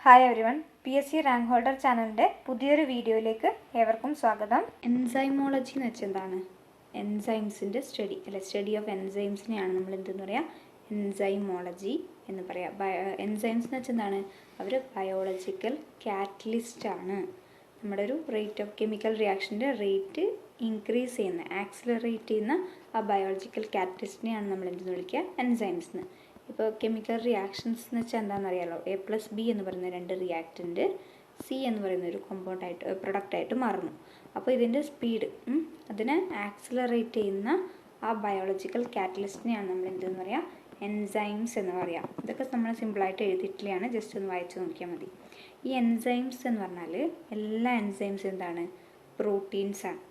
Hi everyone, PSC rank holder ചാനലിൻ്റെ പുതിയൊരു വീഡിയോയിലേക്ക് ഏവർക്കും സ്വാഗതം. എൻസൈമോളജി എന്ന് വെച്ചാൽ എന്താണ്? എൻസൈംസിൻ്റെ സ്റ്റഡി സ്റ്റഡി ഓഫ് എൻസൈംസിനെയാണ് നമ്മൾ എന്തെന്ന് പറയുക, എൻസൈമോളജി എന്ന് പറയാം. എൻസൈംസ് എന്ന് വെച്ചാൽ എന്താണ്? അവർ ബയോളജിക്കൽ കാറ്റലിസ്റ്റാണ്. നമ്മുടെ ഒരു റേറ്റ് ഓഫ് കെമിക്കൽ റിയാക്ഷൻ്റെ റേറ്റ് ഇൻക്രീസ് ചെയ്യുന്ന, ആക്സിലറേറ്റ് ചെയ്യുന്ന ആ ബയോളജിക്കൽ കാറ്റലിസ്റ്റിനെയാണ് നമ്മൾ എന്തെന്ന് വിളിക്കുക, എൻസൈംസ് എന്ന്. ഇപ്പോൾ കെമിക്കൽ റിയാക്ഷൻസ് എന്ന് വെച്ചാൽ എന്താണെന്നറിയാലോ, A+B എന്ന് പറയുന്ന രണ്ട് റിയാക്റ്റൻ്റ് C എന്ന് പറയുന്ന ഒരു കോമ്പൗണ്ടായിട്ട് പ്രൊഡക്റ്റായിട്ട് മാറുന്നു. അപ്പോൾ ഇതിൻ്റെ സ്പീഡ് അതിനെ ആക്സിലറേറ്റ് ചെയ്യുന്ന ആ ബയോളജിക്കൽ കാറ്റലിസ്റ്റിനെയാണ് നമ്മൾ എന്തെന്ന് പറയുക, എൻസൈംസ് എന്ന് പറയാം. ഇതൊക്കെ നമ്മൾ സിമ്പിളായിട്ട് എഴുതിയിട്ടില്ലാണ്, ജസ്റ്റ് ഒന്ന് വായിച്ച് നോക്കിയാൽ മതി. ഈ എൻസൈംസ് എന്ന് പറഞ്ഞാൽ എല്ലാ എൻസൈംസ് എന്താണ്? പ്രോട്ടീൻസാണ്.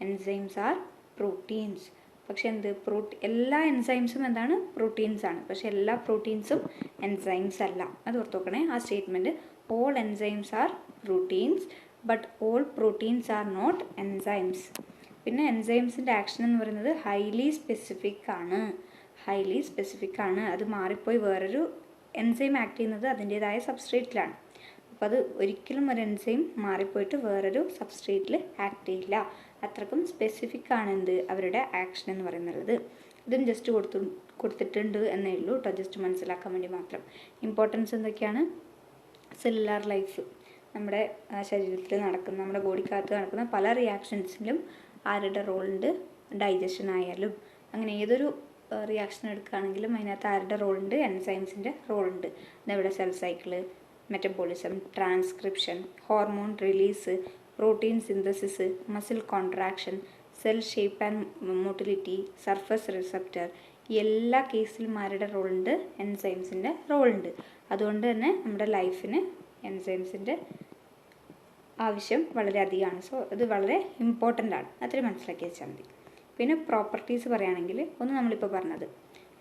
Enzymes are proteins. പക്ഷെ എല്ലാ എൻസൈംസും എന്താണ്? പ്രോട്ടീൻസാണ്. പക്ഷെ എല്ലാ പ്രോട്ടീൻസും എൻസൈംസ് അല്ല. അത് ഓർത്ത് നോക്കണേ ആ statement. All enzymes are proteins but all proteins are not enzymes. പിന്നെ എൻസൈംസിൻ്റെ ആക്ഷൻ എന്ന് പറയുന്നത് ഹൈലി സ്പെസിഫിക് ആണ്. അത് മാറിപ്പോയി വേറൊരു എൻസൈം ആക്ട് ചെയ്യുന്നത് അതിൻ്റേതായ സബ്സ്ട്രേറ്റിലാണ്. അപ്പോൾ അത് ഒരിക്കലും ഒരു എൻസൈം മാറിപ്പോയിട്ട് വേറൊരു സബ്സ്ട്രേറ്റിൽ ആക്ട് ചെയ്യില്ല. അത്രക്കും സ്പെസിഫിക് ആണ് അവരുടെ ആക്ഷൻ എന്ന് പറയുന്നത്. ഇതും ജസ്റ്റ് കൊടുത്തിട്ടുണ്ട് എന്നേ ഉള്ളൂ കേട്ടോ, ജസ്റ്റ് മനസ്സിലാക്കാൻ വേണ്ടി മാത്രം. ഇമ്പോർട്ടൻസ് എന്തൊക്കെയാണ്? സെല്ലുലാർ ലൈഫ്, നമ്മുടെ ശരീരത്തിൽ നടക്കുന്ന, നമ്മുടെ ബോഡിക്കകത്ത് നടക്കുന്ന പല റിയാക്ഷൻസിലും ആരുടെ റോളുണ്ട്? ഡൈജഷൻ ആയാലും അങ്ങനെ ഏതൊരു റിയാക്ഷൻ എടുക്കുകയാണെങ്കിലും അതിനകത്ത് ആരുടെ റോളുണ്ട്? എൻസൈംസിൻ്റെ റോളുണ്ട്. ഇതെവിടെ? Cell cycle, metabolism, transcription, hormone release, protein synthesis, muscle contraction, cell shape and motility, surface receptor, എല്ലാ കേസിലും ആരുടെ റോളുണ്ട്? എൻസൈംസിൻ്റെ റോളുണ്ട്. അതുകൊണ്ട് തന്നെ നമ്മുടെ ലൈഫിന് എൻസൈംസിൻ്റെ ആവശ്യം വളരെ അധികമാണ്. സോ ഇത് വളരെ ഇമ്പോർട്ടൻ്റ് ആണ്. അത്രയും മനസ്സിലാക്കി വെച്ചാൽ മതി. പിന്നെ പ്രോപ്പർട്ടീസ് പറയുകയാണെങ്കിൽ നമ്മളിപ്പോൾ പറഞ്ഞത്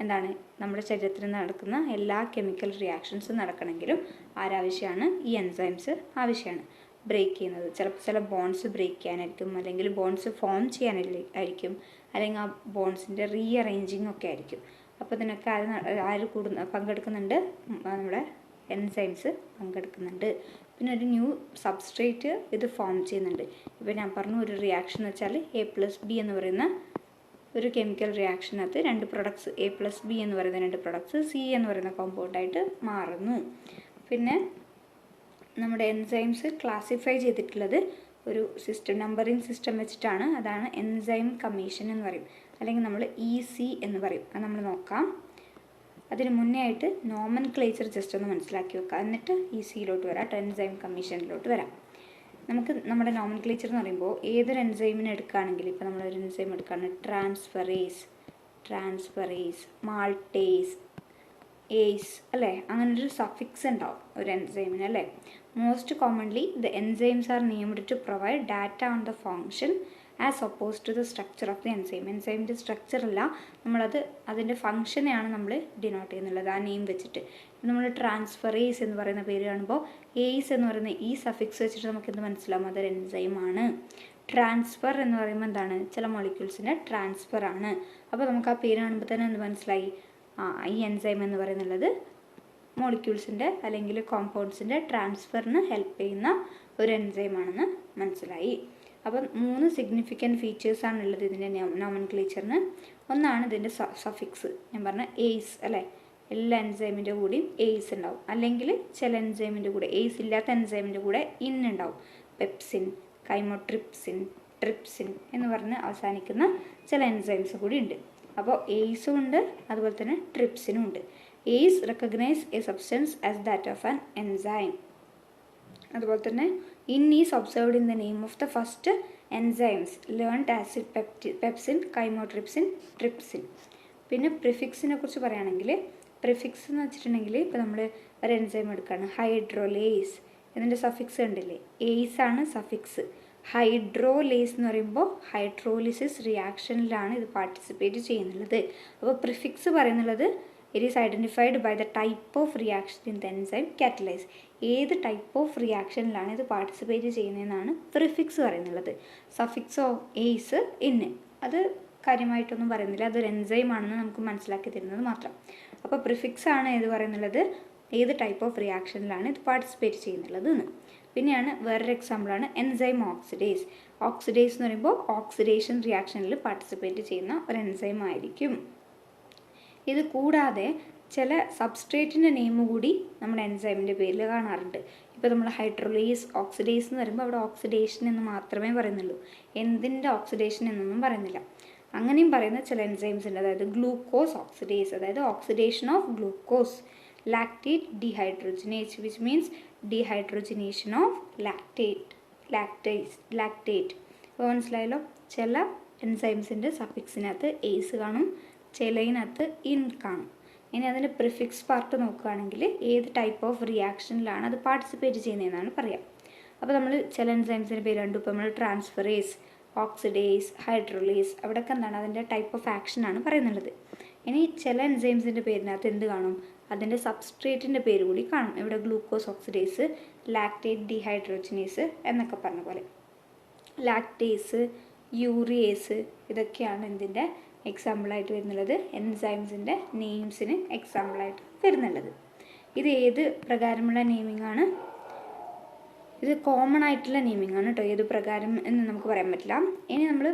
എന്താണ്? നമ്മുടെ ശരീരത്തിൽ നടക്കുന്ന എല്ലാ കെമിക്കൽ റിയാക്ഷൻസും നടക്കണമെങ്കിലും ആരാവശ്യമാണ്? ഈ എൻസൈംസ് ആവശ്യമാണ്. ബ്രേക്ക് ചെയ്യുന്നത് ചില ബോൺസ് ബ്രേക്ക് ചെയ്യാനായിരിക്കും, അല്ലെങ്കിൽ ബോൺസ് ഫോം ചെയ്യാനായിരിക്കും, അല്ലെങ്കിൽ ആ ബോൺസിൻ്റെ റീഅറേഞ്ചിങ് ഒക്കെ ആയിരിക്കും. അപ്പോൾ ഇതിനൊക്കെ ആര് പങ്കെടുക്കുന്നുണ്ട്? നമ്മുടെ എൻസൈംസ് പങ്കെടുക്കുന്നുണ്ട്. പിന്നെ ഒരു ന്യൂ സബ്സ്ട്രേറ്റ് ഇത് ഫോം ചെയ്യുന്നുണ്ട്. ഇപ്പോൾ ഞാൻ പറഞ്ഞു ഒരു റിയാക്ഷൻ എന്ന് വെച്ചാൽ A+B എന്ന് പറയുന്ന ഒരു കെമിക്കൽ റിയാക്ഷനകത്ത് രണ്ട് പ്രൊഡക്ട്സ്, A+B എന്ന് പറയുന്ന രണ്ട് പ്രൊഡക്ട്സ് C എന്ന് പറയുന്ന കോമ്പൗണ്ടായിട്ട് മാറുന്നു. പിന്നെ നമ്മുടെ എൻസൈംസ് ക്ലാസിഫൈ ചെയ്തിട്ടുള്ളത് ഒരു സിസ്റ്റം, നമ്പറിങ് സിസ്റ്റം വെച്ചിട്ടാണ്. അതാണ് എൻസൈം കമ്മീഷൻ എന്ന് പറയും, അല്ലെങ്കിൽ നമ്മൾ EC എന്ന് പറയും. അത് നമ്മൾ നോക്കാം. അതിന് മുന്നേ ആയിട്ട് നോമൻക്ലേച്ചർ ജസ്റ്റ് ഒന്ന് മനസ്സിലാക്കി വെക്കാം, എന്നിട്ട് ECയിലോട്ട് വരാം, എൻസൈം കമ്മീഷനിലോട്ട് വരാം. നമുക്ക് നമ്മുടെ നോമൻക്ലേച്ചർ എന്ന് പറയുമ്പോൾ ഏതൊരു എൻസൈമിനെ എടുക്കുകയാണെങ്കിൽ, ഇപ്പോൾ നമ്മളൊരു എൻസൈം എടുക്കുകയാണെങ്കിൽ ട്രാൻസ്ഫറേസ്, മാൾട്ടേസ്, ഏസ് അല്ലേ, അങ്ങനൊരു സഫിക്സ് ഉണ്ടാവും ഒരു എൻസൈമിന് അല്ലേ. Most commonly the enzymes are named to provide data on the function as oppose to the structure of the enzyme. എൻസൈമിൻ്റെ സ്ട്രക്ചറല്ല, അതിൻ്റെ ഫങ്ഷനെയാണ് നമ്മൾ ഡിനോട്ട് ചെയ്യുന്നുള്ളത് ആ നെയിം വെച്ചിട്ട്. നമ്മൾ ട്രാൻസ്ഫറേസ് എന്ന് പറയുന്ന പേര് കാണുമ്പോൾ ഏസ് എന്ന് പറയുന്ന ഈ സഫിക്സ് വെച്ചിട്ട് നമുക്ക് എന്ത് മനസ്സിലാവും? അതൊരു എൻസൈമാണ്. ട്രാൻസ്ഫർ എന്ന് പറയുമ്പോൾ എന്താണ്? ചില മോളിക്യൂൾസിൻ്റെ ട്രാൻസ്ഫർ ആണ്. അപ്പോൾ നമുക്ക് ആ പേര് കാണുമ്പോൾ തന്നെ എന്ത് മനസ്സിലായി? ഈ എൻസൈം എന്ന് പറയുന്നുള്ളത് മോളിക്യൂൾസിൻ്റെ അല്ലെങ്കിൽ കോമ്പൗണ്ട്സിൻ്റെ ട്രാൻസ്ഫറിന് ഹെൽപ്പ് ചെയ്യുന്ന ഒരു എൻസൈമാണെന്ന് മനസ്സിലായി. അപ്പം 3 സിഗ്നിഫിക്കൻറ്റ് ഫീച്ചേഴ്സാണുള്ളത് ഇതിൻ്റെ നോമൻക്ലേച്ചറിന്. ഒന്നാണ് ഇതിൻ്റെ സഫിക്സ്, ഞാൻ പറഞ്ഞ ഏസ് അല്ലേ. എല്ലാ എൻസൈമിൻ്റെ കൂടെയും ഏസ് ഉണ്ടാവും, അല്ലെങ്കിൽ ചില എൻസൈമിൻ്റെ കൂടെ ഏസ് ഇല്ലാത്ത എൻസൈമിൻ്റെ കൂടെ ഉണ്ടാവും. പെപ്സിൻ, കൈമോട്രിപ്സിൻ, ട്രിപ്സിൻ എന്ന് പറഞ്ഞ് അവസാനിക്കുന്ന ചില എൻസൈംസ് കൂടി ഉണ്ട്. അപ്പോൾ ഏസും ഉണ്ട്, അതുപോലെ തന്നെ ട്രിപ്സിനും ഉണ്ട്. As recognise a substance as that of an enzyme. അതുപോലെ തന്നെ is observed in the name of the first enzymes learned as pepsin, chymotrypsin, trypsin. പിന്നെ പ്രിഫിക്സിനെ കുറിച്ച് പറയുകയാണെങ്കിൽ, പ്രിഫിക്സ് എന്ന് വെച്ചിട്ടുണ്ടെങ്കിൽ ഇപ്പോൾ നമ്മൾ ഒരു എൻസൈം എടുക്കുകയാണ്, ഹൈഡ്രോലേസ്, ഇതിൻ്റെ സഫിക്സ് ഉണ്ടല്ലേ, ഏസ് ആണ് സഫിക്സ്. ഹൈഡ്രോലേസ് എന്ന് പറയുമ്പോൾ ഹൈഡ്രോലിസിസ് റിയാക്ഷനിലാണ് ഇത് പാർട്ടിസിപ്പേറ്റ് ചെയ്യുന്നുള്ളത്. അപ്പോൾ പ്രിഫിക്സ് പറയുന്നുള്ളത് it is identified by the type of reaction in the enzyme catalyse. ഏത് ടൈപ്പ് ഓഫ് റിയാക്ഷനിലാണ് ഇത് പാർട്ടിസിപ്പേറ്റ് ചെയ്യുന്നതെന്നാണ് പ്രിഫിക്സ് പറയുന്നുള്ളത്. സഫിക്സോ ഏസ് അത് കാര്യമായിട്ടൊന്നും പറയുന്നില്ല, അതൊരു എൻസൈം ആണെന്ന് നമുക്ക് മനസ്സിലാക്കി തരുന്നത് മാത്രം. അപ്പോൾ പ്രിഫിക്സ് ആണ് ഏത് പറയുന്നുള്ളത്? ഏത് ടൈപ്പ് ഓഫ് റിയാക്ഷനിലാണ് ഇത് പാർട്ടിസിപ്പേറ്റ് ചെയ്യുന്നുള്ളത് എന്ന്. പിന്നെയാണ് വേറൊരു എക്സാമ്പിളാണ് എൻസൈം ഓക്സിഡേസ്. ഓക്സിഡേസ് എന്ന് പറയുമ്പോൾ ഓക്സിഡേഷൻ റിയാക്ഷനിൽ പാർട്ടിസിപ്പേറ്റ് ചെയ്യുന്ന ഒരു എൻസൈം ആയിരിക്കും. ഇത് കൂടാതെ ചില സബ്സ്ട്രേറ്റിൻ്റെ നെയിം കൂടി നമ്മുടെ എൻസൈമിൻ്റെ പേരിൽ കാണാറുണ്ട്. ഇപ്പോൾ നമ്മൾ ഹൈഡ്രോളേസ്, ഓക്സിഡേസ് എന്ന് പറയുമ്പോൾ അവിടെ ഓക്സിഡേഷൻ എന്ന് മാത്രമേ പറയുന്നുള്ളൂ, എന്തിൻ്റെ ഓക്സിഡേഷൻ എന്നൊന്നും പറയുന്നില്ല. അങ്ങനെയും പറയുന്ന ചില എൻസൈംസ് ഉണ്ട്. അതായത് ഗ്ലൂക്കോസ് ഓക്സിഡേസ്, അതായത് oxidation of glucose. Lactate dehydrogenase, which means dehydrogenation of lactate. അപ്പോൾ മനസ്സിലായല്ലോ, ചില എൻസൈംസിൻ്റെ സഫിക്സിനകത്ത് ഏസ് കാണും, ചിലതിനകത്ത് ഇൻ കാണും. ഇനി അതിൻ്റെ പ്രിഫിക്സ് പാർട്ട് നോക്കുകയാണെങ്കിൽ ഏത് ടൈപ്പ് ഓഫ് റിയാക്ഷനിലാണ് അത് പാർട്ടിസിപ്പേറ്റ് ചെയ്യുന്നതെന്നാണ് പറയാം. അപ്പോൾ നമ്മൾ ചില എൻസൈംസിൻ്റെ പേര് കണ്ടു. ഇപ്പോൾ നമ്മൾ ട്രാൻസ്ഫറേസ്, ഓക്സിഡേസ്, ഹൈഡ്രോളേസ്, അവിടെയൊക്കെ എന്താണ് അതിൻ്റെ ടൈപ്പ് ഓഫ് ആക്ഷനാണ് പറയുന്നുള്ളത്. ഇനി ചില എൻസൈംസിൻ്റെ പേരിനകത്ത് എന്ത് കാണും, അതിൻ്റെ സബ്സ്ട്രേറ്റിൻ്റെ പേര് കൂടി കാണും. ഇവിടെ ഗ്ലൂക്കോസ് ഓക്സിഡേസ്, ലാക്റ്റേറ്റ് ഡീഹൈഡ്രോജനേസ് എന്നൊക്കെ പറഞ്ഞ പോലെ. ലാക്ടേസ്, യൂറിയേസ് ഇതൊക്കെയാണ് എന്തിൻ്റെ എക്സാമ്പിളായിട്ട് വരുന്നുള്ളത്, എൻസൈംസിൻ്റെ നെയിംസിന് എക്സാമ്പിളായിട്ട് വരുന്നുള്ളത്. ഇത് ഏത് പ്രകാരമുള്ള നെയിമിംഗ് ആണ്? ഇത് കോമൺ ആയിട്ടുള്ള നെയിമിംഗ് ആണ് കേട്ടോ. ഏത് പ്രകാരം എന്ന് നമുക്ക് പറയാൻ പറ്റില്ല. ഇനി നമ്മൾ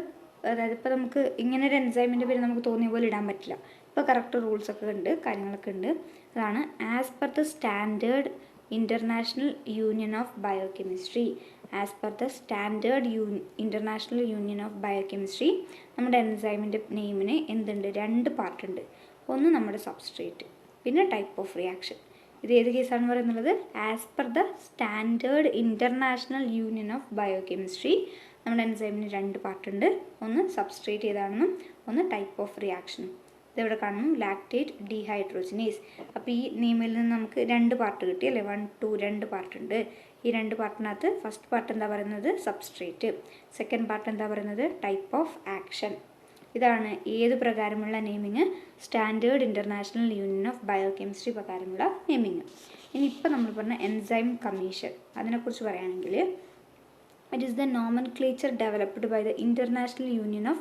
അതായത് ഇപ്പോൾ നമുക്ക് ഇങ്ങനെ ഒരു എൻസൈമിൻ്റെ പേര് നമുക്ക് തോന്നിയ പോലെ ഇടാൻ പറ്റില്ല. ഇപ്പോൾ കറക്റ്റ് റൂൾസൊക്കെ ഉണ്ട്, കാര്യങ്ങളൊക്കെ ഉണ്ട്. അതാണ് as per the standard international union of biochemistry. As per the standard international union of biochemistry നമ്മുടെ എൻസൈമിൻ്റെ നെയിമിന് എന്തുണ്ട്, 2 പാർട്ടുണ്ട്. ഒന്ന് നമ്മുടെ സബ്സ്ട്രേറ്റ്, പിന്നെ ടൈപ്പ് ഓഫ് റിയാക്ഷൻ. ഇത് ഏത് കേസാണ് പറയുന്നത്? As per the standard international union of biochemistry നമ്മുടെ എൻസൈമിന് 2 പാർട്ടുണ്ട്. ഒന്ന് സബ്സ്ട്രേറ്റ് ഏതാണെന്നും ഒന്ന് ടൈപ്പ് ഓഫ് റിയാക്ഷനും. ഇതെവിടെ കാണുന്നു? Lactate dehydrogenase. അപ്പോൾ ഈ നെയിമിൽ നിന്ന് നമുക്ക് 2 പാർട്ട് കിട്ടി അല്ലേ? 1, 2 2 പാർട്ടുണ്ട്. ഈ 2 പാർട്ടിനകത്ത് ഫസ്റ്റ് പാർട്ട് എന്താ പറയുന്നത്? സബ്സ്ട്രേറ്റ്. സെക്കൻഡ് പാർട്ട് എന്താ പറയുന്നത്? Type of action. ഇതാണ് ഏത് പ്രകാരമുള്ള naming? Standard international union of biochemistry പ്രകാരമുള്ള നെയിമിങ്. ഇനി ഇപ്പോൾ നമ്മൾ പറഞ്ഞ എൻസൈം കമ്മീഷൻ, അതിനെക്കുറിച്ച് പറയുകയാണെങ്കിൽ it is the nomenclature developed by the International Union of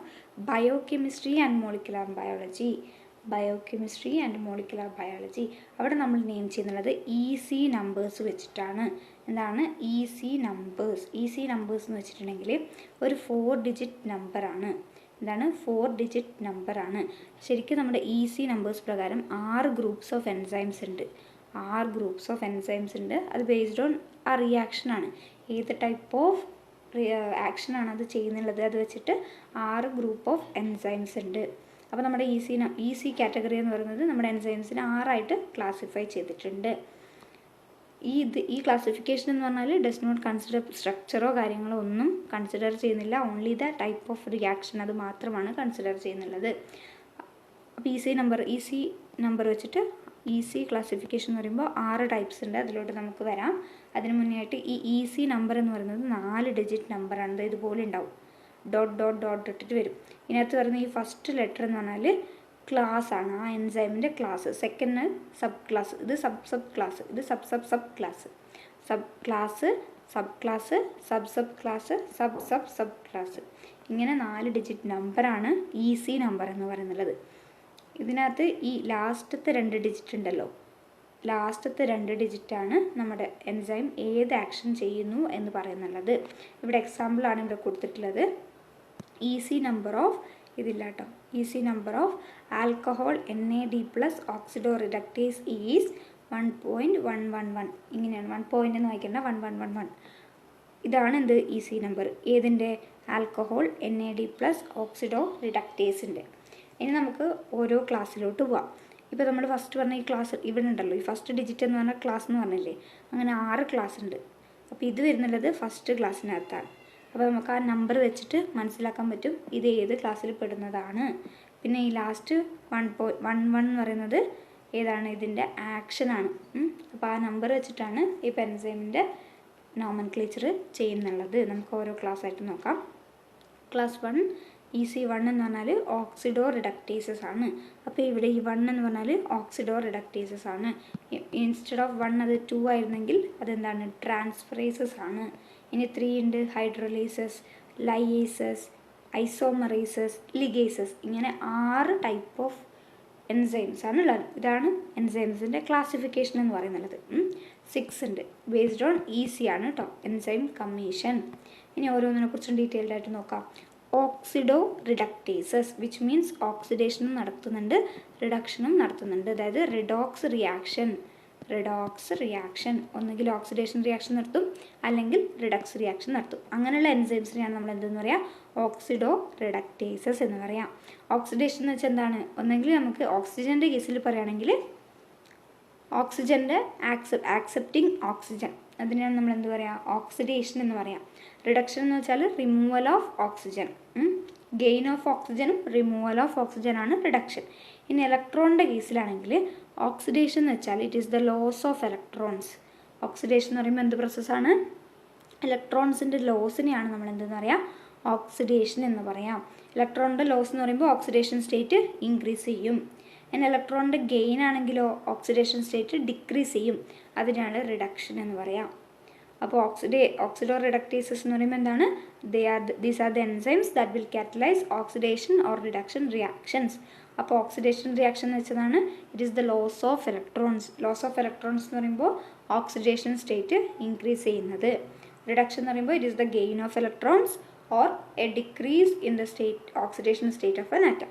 Biochemistry and Molecular Biology. Biochemistry and molecular biology. അവിടെ നമ്മൾ നെയിം ചെയ്യുന്നത് EC നമ്പേഴ്സ് വെച്ചിട്ടാണ്. എന്താണ് EC നമ്പേഴ്സ്? EC നമ്പേഴ്സ് എന്ന് വെച്ചിട്ടുണ്ടെങ്കിൽ ഒരു 4 ഡിജിറ്റ് നമ്പറാണ്. എന്താണ്? 4 ഡിജിറ്റ് നമ്പറാണ്. ശരിക്കും നമ്മുടെ EC നമ്പേഴ്സ് പ്രകാരം 6 ഗ്രൂപ്പ്സ് ഓഫ് എൻസൈംസ് ഉണ്ട്. 6 ഗ്രൂപ്പ്സ് ഓഫ് എൻസൈംസ് ഉണ്ട്. അത് ബേസ്ഡ് ഓൺ ആ റിയാക്ഷനാണ്, ഏത് ടൈപ്പ് ഓഫ് ആക്ഷനാണ് അത് ചെയ്യുന്നുള്ളത്, അത് വെച്ചിട്ട് 6 ഗ്രൂപ്പ് ഓഫ് എൻസൈംസ് ഉണ്ട്. അപ്പോൾ നമ്മുടെ EC കാറ്റഗറി എന്ന് പറയുന്നത് നമ്മുടെ എൻസൈംസിനെ 6ആയിട്ട് ക്ലാസിഫൈ ചെയ്തിട്ടുണ്ട്. ഈ ക്ലാസിഫിക്കേഷൻ എന്ന് പറഞ്ഞാൽ ഡസ് നോട്ട് കൺസിഡർ സ്ട്രക്ചറോ കാര്യങ്ങളോ ഒന്നും കൺസിഡർ ചെയ്യുന്നില്ല. Only the type of reaction അത് മാത്രമാണ് കൺസിഡർ ചെയ്യുന്നുള്ളത്. അപ്പോൾ EC നമ്പർ വെച്ചിട്ട് EC ക്ലാസിഫിക്കേഷൻ എന്ന് പറയുമ്പോൾ 6 ടൈപ്സ് ഉണ്ട്. അതിലോട്ട് നമുക്ക് വരാം. അതിന് മുന്നേ ആയിട്ട് ഈ EC നമ്പർ എന്ന് പറയുന്നത് 4 ഡിജിറ്റ് നമ്പറാണ്. ഇതുപോലെ ഉണ്ടാവും, ഡോട്ട് ഡോട്ട് ഡോട്ട് ഇട്ടിട്ട് വരും. ഇതിനകത്ത് വരുന്ന ഈ ഫസ്റ്റ് ലെറ്റർ എന്ന് പറഞ്ഞാൽ ക്ലാസ് ആണ്, ആ എൻസൈമിൻ്റെ ക്ലാസ്. സെക്കൻഡ് സബ് ക്ലാസ്, ഇത് സബ് ക്ലാസ്, ഇത് sub class, sub class, sub class, sub class, sub class. ഇങ്ങനെ 4 ഡിജിറ്റ് നമ്പറാണ് EC നമ്പർ എന്ന് പറയുന്നത്. ഇതിനകത്ത് ഈ ലാസ്റ്റത്തെ 2 ഡിജിറ്റ് ഉണ്ടല്ലോ, ലാസ്റ്റത്തെ 2 ഡിജിറ്റാണ് നമ്മുടെ എൻസൈം ഏത് ആക്ഷൻ ചെയ്യുന്നു എന്ന് പറയുന്നുള്ളത്. ഇവിടെ എക്സാമ്പിളാണ് ഇവിടെ കൊടുത്തിട്ടുള്ളത്. EC നമ്പർ ഓഫ് ഇതില്ല കേട്ടോ. EC number of alcohol NAD+ oxido reductase is 1.111. ഇങ്ങനെയാണ്, 1 പോയിൻ്റ് എന്ന് വായിക്കേണ്ട, 1111. ഇതാണ് എന്ത്? EC നമ്പർ ഏതിൻ്റെ? ആൽക്കഹോൾ NAD+ ഓക്സിഡോ റിഡക്റ്റേസിൻ്റെ. ഇനി നമുക്ക് ഓരോ ക്ലാസ്സിലോട്ട് പോവാം. ഇപ്പോൾ നമ്മൾ ഫസ്റ്റ് പറഞ്ഞ ഈ ക്ലാസ് ഇവിടെ ഉണ്ടല്ലോ, ഈ ഫസ്റ്റ് ഡിജിറ്റ് എന്ന് പറഞ്ഞാൽ ക്ലാസ് എന്ന് പറഞ്ഞില്ലേ, അങ്ങനെ 6 ക്ലാസ് ഉണ്ട്. അപ്പോൾ ഇത് വരുന്നുള്ളത് ഫസ്റ്റ് ക്ലാസ്സിനകത്താണ്. അപ്പോൾ നമുക്ക് ആ നമ്പർ വെച്ചിട്ട് മനസ്സിലാക്കാൻ പറ്റും ഇത് ഏത് ക്ലാസ്സിൽ പെടുന്നതാണ്. പിന്നെ ഈ ലാസ്റ്റ് 1.11 എന്ന് പറയുന്നത് ഏതാണ്? ഇതിൻ്റെ ആക്ഷനാണ്. അപ്പോൾ ആ നമ്പർ വെച്ചിട്ടാണ് ഈ എൻസൈമിൻ്റെ നോമൻക്ലേച്ചർ ചെയ്യുന്നുള്ളത്. നമുക്ക് ഓരോ ക്ലാസ് ആയിട്ട് നോക്കാം. ക്ലാസ് 1 EC1 എന്ന് പറഞ്ഞാൽ ഓക്സിഡോ റിഡക്റ്റേസസ് ആണ്. അപ്പോൾ ഇവിടെ ഈ 1 എന്ന് പറഞ്ഞാൽ ഓക്സിഡോ റിഡക്റ്റേസസ് ആണ്. ഇൻസ്റ്റെഡ് ഓഫ് 1 അത് 2 ആയിരുന്നെങ്കിൽ അതെന്താണ്? ട്രാൻസ്ഫറേസസ് ആണ്. ഇനി 3 ഉണ്ട്, ഹൈഡ്രോലേസസ്, ലൈയേസസ്, ഐസോമറേസസ്, ലിഗേസസ്. ഇങ്ങനെ 6 ടൈപ്പ് ഓഫ് എൻസൈംസ് ആണുള്ളത്. ഇതാണ് എൻസൈംസിൻ്റെ ക്ലാസിഫിക്കേഷൻ എന്ന് പറയുന്നത്. 6 ഉണ്ട്. ബേസ്ഡ് ഓൺ ഈസി ആണ് കേട്ടോ എൻസൈം കമ്മീഷൻ. ഇനി ഓരോന്നിനെ കുറിച്ചും ഡീറ്റെയിൽഡ് ആയിട്ട് നോക്കാം. ഓക്സിഡോ റിഡക്ടേസസ് വിച്ച് മീൻസ് ഓക്സിഡേഷനും നടത്തുന്നുണ്ട് റിഡക്ഷനും നടത്തുന്നുണ്ട്. അതായത് റിഡോക്സ് റിയാക്ഷൻ ഒന്നുകിൽ ഓക്സിഡേഷൻ റിയാക്ഷൻ നടത്തും അല്ലെങ്കിൽ റിഡക്സ് റിയാക്ഷൻ നടത്തും. അങ്ങനെയുള്ള എൻസൈംസിനെയാണ് നമ്മൾ എന്തെന്ന് പറയാം, ഓക്സിഡോ റിഡക്ടേസസ് എന്ന് പറയാം. ഓക്സിഡേഷൻ എന്ന് വെച്ചാൽ എന്താണ്, ഒന്നെങ്കിൽ നമുക്ക് ഓക്സിജൻ്റെ കേസിൽ പറയുകയാണെങ്കിൽ ഓക്സിജൻ്റെ ആക്സെപ്റ്റിംഗ് ഓക്സിജൻ, അതിനെയാണ് നമ്മൾ എന്ത് പറയുക, ഓക്സിഡേഷൻ എന്ന് പറയാം. റിഡക്ഷൻ എന്ന് വെച്ചാൽ removal of oxygen. Gain of ഓക്സിജനും റിമൂവൽ ഓഫ് ഓക്സിജനാണ് റിഡക്ഷൻ. ഇനി ഇലക്ട്രോണിൻ്റെ കേസിലാണെങ്കിൽ ഓക്സിഡേഷൻ എന്ന് വെച്ചാൽ it is the loss of electrons. Oxidation എന്ന് പറയുമ്പോൾ എന്ത് പ്രോസസ്സാണ്, ഇലക്ട്രോൺസിൻ്റെ ലോസിനെയാണ് നമ്മൾ എന്തെന്ന് പറയാം, ഓക്സിഡേഷൻ എന്ന് പറയാം. ഇലക്ട്രോണിൻ്റെ ലോസ് എന്ന് പറയുമ്പോൾ ഓക്സിഡേഷൻ സ്റ്റേറ്റ് ഇൻക്രീസ് ചെയ്യും. ഇനി ഇലക്ട്രോണിൻ്റെ ഗെയിൻ ആണെങ്കിലോ ഓക്സിഡേഷൻ സ്റ്റേറ്റ് ഡിക്രീസ് ചെയ്യും. അതിനാണ് റിഡക്ഷൻ എന്ന് പറയാം. അപ്പോൾ ഓക്സിഡോ റിഡക്ടേസസ് എന്ന് പറയുമ്പോൾ എന്താണ്, these are the enzymes that will catalyse oxidation or reduction reactions. അപ്പോൾ ഓക്സിഡേഷൻ റിയാക്ഷൻ എന്ന് വെച്ചതാണ് it is the loss of electrons. Loss of electrons എന്ന് പറയുമ്പോൾ ഓക്സിഡേഷൻ സ്റ്റേറ്റ് ഇൻക്രീസ് ചെയ്യുന്നത്. റിഡക്ഷൻ എന്ന് പറയുമ്പോൾ it is the gain of electrons or a decrease in the oxidation state of an atom.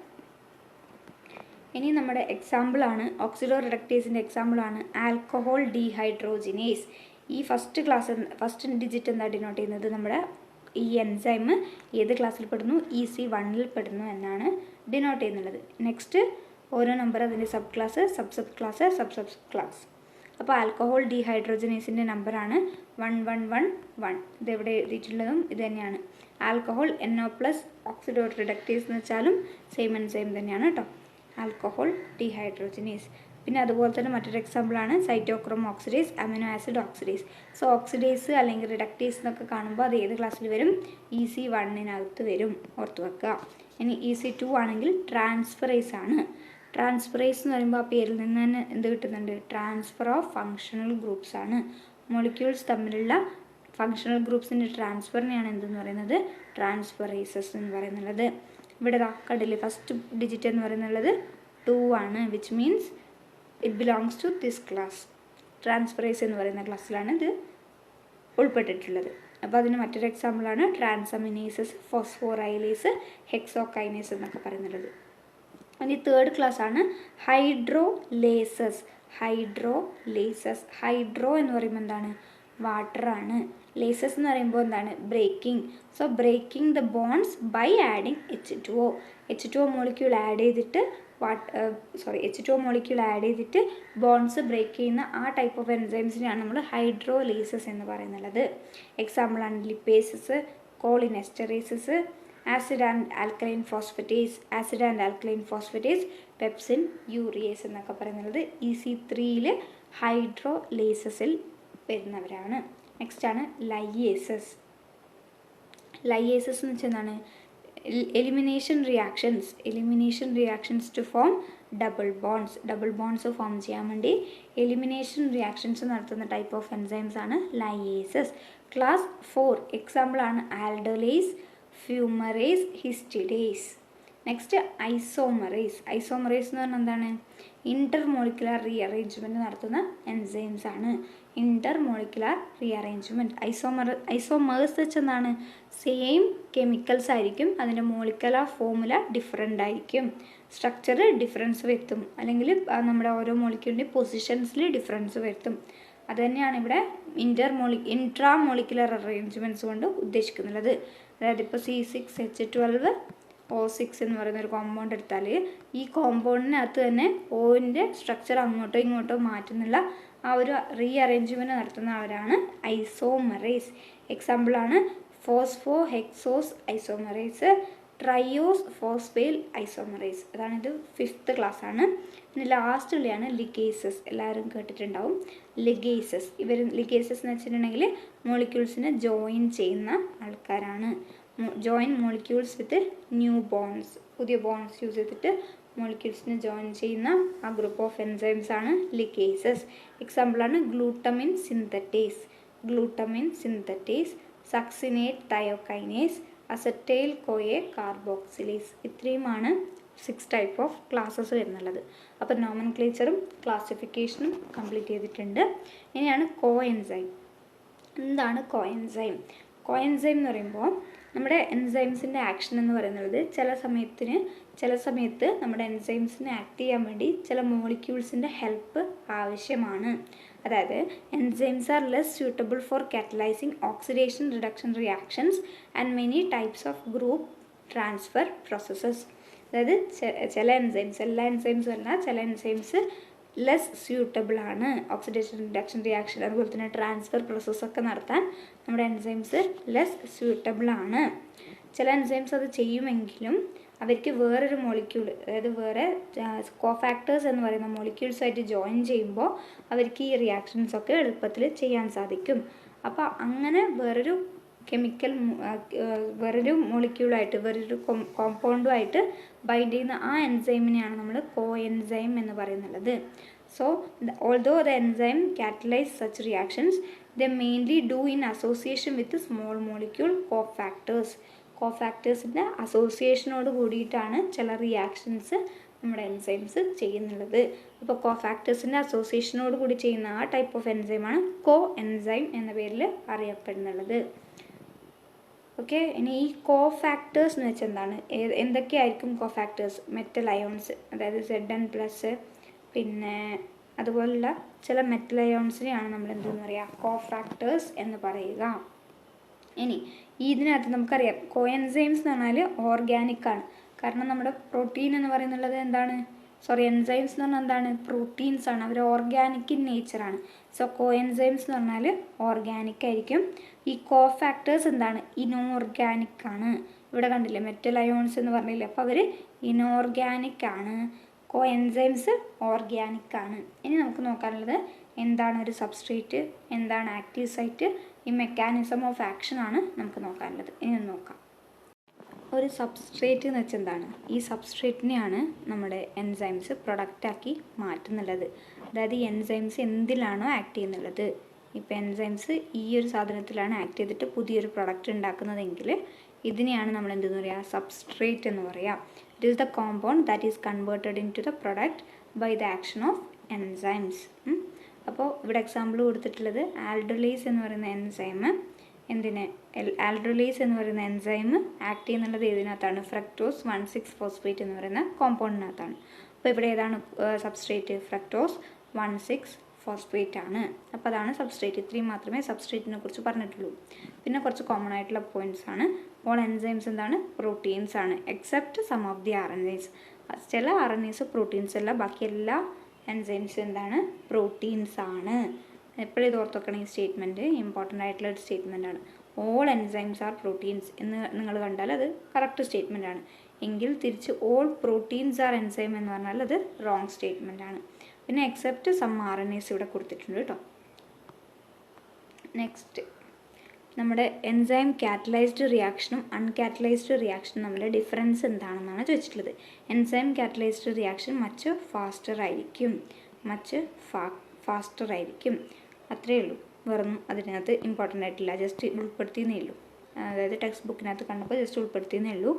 ഇനി നമ്മുടെ എക്സാമ്പിളാണ്, ഓക്സിഡോ റിഡക്ടേസിൻ്റെ എക്സാമ്പിളാണ് ആൽക്കഹോൾ ഡീഹൈഡ്രോജിനേസ്. ഈ ഫസ്റ്റ് ഡിജിറ്റ് എന്താ ഡിനോട്ട് ചെയ്യുന്നത്, നമ്മുടെ ഈ എൻസൈം ഏത് ക്ലാസ്സിൽ പെടുന്നു, EC1 പെടുന്നു എന്നാണ് ഡിനോട്ട് ചെയ്യുന്നുള്ളത്. നെക്സ്റ്റ് ഓരോ നമ്പർ അതിൻ്റെ സബ് ക്ലാസ്, സബ് ക്ലാസ്. അപ്പോൾ ആൽക്കഹോൾ ഡീഹൈഡ്രോജനേസിൻ്റെ നമ്പറാണ് 1111. ഇതെവിടെ എഴുതിയിട്ടുള്ളതും ഇത് തന്നെയാണ്. ആൽക്കഹോൾ NO+ ഓക്സിഡോ റിഡക്ടേസ് എന്ന് വെച്ചാലും സെയിം എൻസൈം തന്നെയാണ് കേട്ടോ, ആൽക്കഹോൾ ഡീഹൈഡ്രോജനേസ്. പിന്നെ അതുപോലെ തന്നെ മറ്റൊരു എക്സാമ്പിളാണ് cytochrome oxidase, amino acid oxidase. So oxidase അല്ലെങ്കിൽ റിഡക്ടേസ് എന്നൊക്കെ കാണുമ്പോൾ അത് ഏത് ക്ലാസ്സിൽ വരും, EC1 വരും, ഓർത്ത് വെക്കുക. ഇനി EC2 ആണെങ്കിൽ ട്രാൻസ്ഫറേസ് ആണ്. ട്രാൻസ്ഫറേസ് എന്ന് പറയുമ്പോൾ ആ പേരിൽ നിന്ന് തന്നെ എന്ത് കിട്ടുന്നുണ്ട്, ട്രാൻസ്ഫർ ഓഫ് ഫങ്ഷണൽ ഗ്രൂപ്പ്സ് ആണ്. മോളിക്യൂൾസ് തമ്മിലുള്ള ഫങ്ഷണൽ ഗ്രൂപ്പ്സിൻ്റെ ട്രാൻസ്ഫറിനെയാണ് എന്തെന്ന് പറയുന്നത്, ട്രാൻസ്ഫറേസസ് എന്ന് പറയുന്നത്. ഇവിടെ കണ്ടില്ലേ, ഫസ്റ്റ് ഡിജിറ്റ് എന്ന് പറയുന്നത് 2 ആണ്, which means it belongs to this class. Transferase എന്ന് പറയുന്ന ക്ലാസ്സിലാണ് ഇത് ഉൾപ്പെട്ടിട്ടുള്ളത്. അപ്പോൾ അതിന് മറ്റൊരു എക്സാമ്പിളാണ് ട്രാൻസമിനേസസ്, ഫോസ്ഫോറൈലേസ്, ഹെക്സോകൈനേസ് എന്നൊക്കെ പറയുന്നത്. ഇനി തേർഡ് ക്ലാസ് ആണ് ഹൈഡ്രോലേസസ്. ഹൈഡ്രോ എന്ന് പറയുമ്പോൾ എന്താണ്, വാട്ടറാണ്. ലേസസ് എന്ന് പറയുമ്പോൾ എന്താണ്, breaking. So breaking the bonds by adding H2O molecule add ചെയ്തിട്ട് H2O മോളിക്യൂൾ ആഡ് ചെയ്തിട്ട് ബോൺസ് ബ്രേക്ക് ചെയ്യുന്ന ആ ടൈപ്പ് ഓഫ് എൻസൈംസിനെയാണ് നമ്മൾ ഹൈഡ്രോലേസസ് എന്ന് പറയുന്നത്. എക്സാമ്പിളാണ് lipases, cholinesterases, acid and alkaline phosphatase, pepsin, urease എന്നൊക്കെ പറയുന്നത് EC3 ഹൈഡ്രോലേസസിൽ വരുന്നവരാണ്. നെക്സ്റ്റ് ആണ് ലൈയേസസ് എന്ന് വെച്ചാൽ എന്താണ്, elimination reactions to form double bonds form ചെയ്യാൻ വേണ്ടി എലിമിനേഷൻ റിയാക്ഷൻസ് നടത്തുന്ന ടൈപ്പ് ഓഫ് എൻസൈംസ് ആണ് ലൈയേസസ്. ക്ലാസ് 4 എക്സാമ്പിളാണ് ആൽഡോലേസ്, ഫ്യൂമറേസ്, ഹിസ്റ്റിഡേസ്. നെക്സ്റ്റ് ഐസോമറേസ് എന്ന് പറഞ്ഞാൽ എന്താണ്, ഇന്റർമോളിക്കുലർ റീഅറേഞ്ച്മെൻറ്റ് നടത്തുന്ന എൻസൈംസ് ആണ്. ഐസോമേഴ്സ് വെച്ചെന്താണ്, സെയിം കെമിക്കൽസ് ആയിരിക്കും, അതിൻ്റെ മോളിക്കുലർ ഫോർമുല ഡിഫറെൻ്റ് ആയിരിക്കും, സ്ട്രക്ചർ ഡിഫറൻസ് വരുത്തും, അല്ലെങ്കിൽ നമ്മുടെ ഓരോ മോളിക്യൂളിൻ്റെ പൊസിഷൻസിൽ ഡിഫറൻസ് വരുത്തും. അതുതന്നെയാണ് ഇവിടെ ഇൻട്രാമോളിക്കുലർ അറേഞ്ച്മെൻറ്റ്സ് കൊണ്ട് ഉദ്ദേശിക്കുന്നത്. അതായത് ഇപ്പോൾ C6H12O6 എന്ന് പറയുന്ന ഒരു കോമ്പൗണ്ട് എടുത്താൽ ഈ കോമ്പൗണ്ടിനകത്ത് തന്നെ ഓൻ്റെ സ്ട്രക്ചർ അങ്ങോട്ടോ ഇങ്ങോട്ടോ മാറ്റുന്നുള്ള ആ ഒരു റീഅറേഞ്ച്മെൻറ്റ് നടത്തുന്നവരാണ് ഐസോമറേസ്. എക്സാമ്പിളാണ് phosphohexose isomerase, triose phosphate isomerase. അതാണിത് 5th ക്ലാസ് ആണ്. പിന്നെ ലാസ്റ്റുള്ളതാണ് ലിഗേസസ്. എല്ലാവരും കേട്ടിട്ടുണ്ടാവും ലിഗേസസ്. ലിഗേസസ് എന്ന് വെച്ചിട്ടുണ്ടെങ്കിൽ മോളിക്യൂൾസിനെ ജോയിൻ ചെയ്യുന്ന ആൾക്കാരാണ്. Join molecules with new bonds, പുതിയ ബോൺസ് യൂസ് ചെയ്തിട്ട് മോളിക്യൂൾസിനെ ജോയിൻ ചെയ്യുന്ന ആ ഗ്രൂപ്പ് ഓഫ് എൻസൈംസ് ആണ് ലിഗേസസ്. എക്സാമ്പിളാണ് glutamine synthetase, succinate thiokinase, acetyl CoA carboxylase. ഇത്രയുമാണ് 6 ടൈപ്പ് ഓഫ് ക്ലാസ്സസ് വരുന്നുള്ളത്. അപ്പോൾ നോമൻക്ലേച്ചറും ക്ലാസിഫിക്കേഷനും കംപ്ലീറ്റ് ചെയ്തിട്ടുണ്ട്. ഇനിയാണ് കോ എൻസൈം. എന്താണ് കോ എൻസൈം? കോ എൻസൈം എന്ന് പറയുമ്പോൾ നമ്മുടെ എൻസൈംസിൻ്റെ ആക്ഷൻ എന്ന് പറയുന്നത് ചില സമയത്ത് നമ്മുടെ എൻസൈംസിനെ ആക്ട് ചെയ്യാൻ വേണ്ടി ചില മോളിക്യൂൾസിൻ്റെ ഹെൽപ്പ് ആവശ്യമാണ്. അതായത് enzymes are less suitable for catalysing oxidation reduction reactions and many types of group transfer processes. അതായത് ചില എൻസൈംസ്, എല്ലാ എൻസൈംസും അല്ല, ചില എൻസൈംസ് ലെസ് സ്യൂട്ടബിൾ ആണ് ഓക്സിഡേഷൻ റിഡക്ഷൻ റിയാക്ഷൻ അതുപോലെ തന്നെ ട്രാൻസ്ഫർ പ്രോസസ്സൊക്കെ നടത്താൻ നമ്മുടെ എൻസൈംസ് ലെസ് സ്യൂട്ടബിൾ ആണ്. ചില എൻസൈംസ് അത് ചെയ്യുമെങ്കിലും അവർക്ക് വേറൊരു മോളിക്യൂൾ, അതായത് വേറെ കോഫാക്ടേഴ്സ് എന്ന് പറയുന്ന മോളിക്യൂൾസായിട്ട് ജോയിൻ ചെയ്യുമ്പോൾ അവർക്ക് ഈ റിയാക്ഷൻസൊക്കെ എളുപ്പത്തിൽ ചെയ്യാൻ സാധിക്കും. അപ്പോൾ അങ്ങനെ വേറൊരു മോളിക്യൂളായിട്ട് വേറൊരു കോമ്പൗണ്ടുമായിട്ട് ബൈൻഡ് ചെയ്യുന്ന ആ എൻസൈമിനെയാണ് നമ്മൾ കോ എൻസൈം എന്ന് പറയുന്നത്. So although the enzyme catalyse such reactions the mainly do in association with small molecule കോഫാക്ടേഴ്സിൻ്റെ അസോസിയേഷനോട് കൂടിയിട്ടാണ് ചില റിയാക്ഷൻസ് നമ്മുടെ എൻസൈംസ് ചെയ്യുന്നുള്ളത്. അപ്പോൾ കോഫാക്ടേഴ്സിൻ്റെ അസോസിയേഷനോട് കൂടി ചെയ്യുന്ന ആ ടൈപ്പ് ഓഫ് എൻസൈമാണ് കോ എൻസൈം എന്ന പേരിൽ അറിയപ്പെടുന്നുള്ളത്. ഓക്കെ, ഇനി ഈ കോഫാക്ടേഴ്സ് എന്ന് വെച്ചാൽ എന്താണ്, എന്തൊക്കെയായിരിക്കും കോഫാക്ടേഴ്സ്? മെറ്റൽ അയോൺസ്, അതായത് Zn+, പിന്നെ അതുപോലുള്ള ചില മെറ്റൽ അയോൺസിനെയാണ് നമ്മൾ എന്തെന്ന് പറയുക, കോഫാക്ടേഴ്സ് എന്ന് പറയുക. ഇനി ഇതിനകത്ത് നമുക്കറിയാം കോ എൻസൈംസ് എന്ന് പറഞ്ഞാൽ ഓർഗാനിക്കാണ്. കാരണം നമ്മുടെ പ്രോട്ടീൻ എന്ന് പറയുന്നുള്ളത് എന്താണ്, എൻസൈംസ് എന്ന് പറഞ്ഞാൽ എന്താണ്, പ്രോട്ടീൻസ് ആണ്. അവർ ഓർഗാനിക് ഇൻ നേച്ചറാണ്. സോ കോ എൻസൈംസ് എന്ന് പറഞ്ഞാൽ ഓർഗാനിക് ആയിരിക്കും. ഈ കോഫാക്ടേഴ്സ് എന്താണ്, ഇനോർഗാനിക് ആണ്. ഇവിടെ കണ്ടില്ലേ മെറ്റൽ അയോൺസ് എന്ന് പറഞ്ഞില്ലേ, അപ്പോൾ അവർ ഇനോർഗാനിക് ആണ്. കോ എൻസൈംസ് ഓർഗാനിക് ആണ്. ഇനി നമുക്ക് നോക്കാനുള്ളത് എന്താണ് ഒരു സബ്സ്ട്രേറ്റ്, എന്താണ് ആക്റ്റീവ് സൈറ്റ്, ഈ മെക്കാനിസം ഓഫ് ആക്ഷൻ ആണ് നമുക്ക് നോക്കാനുള്ളത്. ഇനി നോക്കാം. ഒരു സബ്സ്ട്രേറ്റ് എന്ന് വെച്ചാൽ എന്താണ്, ഈ സബ്സ്ട്രേറ്റിനെയാണ് നമ്മുടെ എൻസൈംസ് പ്രൊഡക്റ്റാക്കി മാറ്റുന്നുള്ളത്. അതായത് ഈ എൻസൈംസ് എന്തിലാണോ ആക്ട് ചെയ്യുന്നുള്ളത്, ഇപ്പോൾ എൻസൈംസ് ഈ ഒരു സാധനത്തിലാണ് ആക്ട് ചെയ്തിട്ട് പുതിയൊരു പ്രൊഡക്റ്റ് ഉണ്ടാക്കുന്നതെങ്കിൽ ഇതിനെയാണ് നമ്മൾ എന്തെന്ന് പറയുക, സബ്സ്ട്രേറ്റ് എന്ന് പറയുക. It is the compound that is converted in to the product by the action of enzymes. അപ്പോൾ ഇവിടെ എക്സാമ്പിൾ കൊടുത്തിട്ടുള്ളത് ആൽഡോലേസ് എന്ന് പറയുന്ന എൻസൈം ആൽഡോലേസ് എന്ന് പറയുന്ന എൻസൈം ആക്ട് ചെയ്യുന്നുള്ളത് ഏതിനകത്താണ്, ഫ്രക്ടോസ് 1,6-ഫോസ്ഫേറ്റ് എന്ന് പറയുന്ന കോമ്പൗണ്ടിനകത്താണ്. അപ്പോൾ ഇവിടെ ഏതാണ് സബ്സ്ട്രേറ്റ്, ഫ്രക്ടോസ് 1,6-ഫോസ്ഫേറ്റ് ആണ്. അപ്പോൾ അതാണ് സബ്സ്ട്രേറ്റ്. ഇത്രയും മാത്രമേ സബ്സ്ട്രേറ്റിനെ കുറിച്ച് പറഞ്ഞിട്ടുള്ളൂ. പിന്നെ കുറച്ച് കോമൺ ആയിട്ടുള്ള പോയിന്റ്സ് ആണ്. ഓൾ എൻസൈംസ് എന്താണ്, പ്രോട്ടീൻസ് ആണ്, except some of the RNAs. ചില RNAs പ്രോട്ടീൻസ് അല്ല, ബാക്കി എല്ലാ എൻസൈംസ് എന്താണ്, പ്രോട്ടീൻസ് ആണ്. എപ്പോഴും ഇത് ഓർത്ത് വെക്കണം, ഈ സ്റ്റേറ്റ്മെൻറ്റ് ഇമ്പോർട്ടൻ്റ് ആയിട്ടുള്ള ഒരു സ്റ്റേറ്റ്മെൻ്റ് ആണ്. ഓൾ എൻസൈംസ് ആർ പ്രോട്ടീൻസ് എന്ന് നിങ്ങൾ കണ്ടാൽ അത് കറക്റ്റ് സ്റ്റേറ്റ്മെൻ്റ് ആണ്. എങ്കിൽ തിരിച്ച് ഓൾ പ്രോട്ടീൻസ് ആർ എൻസൈം എന്ന് പറഞ്ഞാൽ അത് റോങ് സ്റ്റേറ്റ്മെൻ്റ് ആണ്. പിന്നെ എക്സെപ്റ്റ് സം RNAs ഇവിടെ കൊടുത്തിട്ടുണ്ട് കേട്ടോ. നെക്സ്റ്റ്, നമ്മുടെ എൻസൈം കാറ്റലൈസ്ഡ് റിയാക്ഷനും അൺകാറ്റലൈസ്ഡ് റിയാക്ഷനും തമ്മിലെ ഡിഫറൻസ് എന്താണെന്നാണ് ചോദിച്ചിട്ടുള്ളത്. Enzyme catalysed reaction much faster ആയിരിക്കും. അത്രയേ ഉള്ളൂ, വേറൊന്നും അതിനകത്ത് ഇമ്പോർട്ടൻ്റ് ആയിട്ടില്ല, ജസ്റ്റ് ഉൾപ്പെടുത്തിയെന്നേ ഉള്ളൂ. അതായത് ടെക്സ്റ്റ് ബുക്കിനകത്ത് കണ്ടപ്പോൾ ജസ്റ്റ് ഉൾപ്പെടുത്തിയെന്നേ ഉള്ളൂ.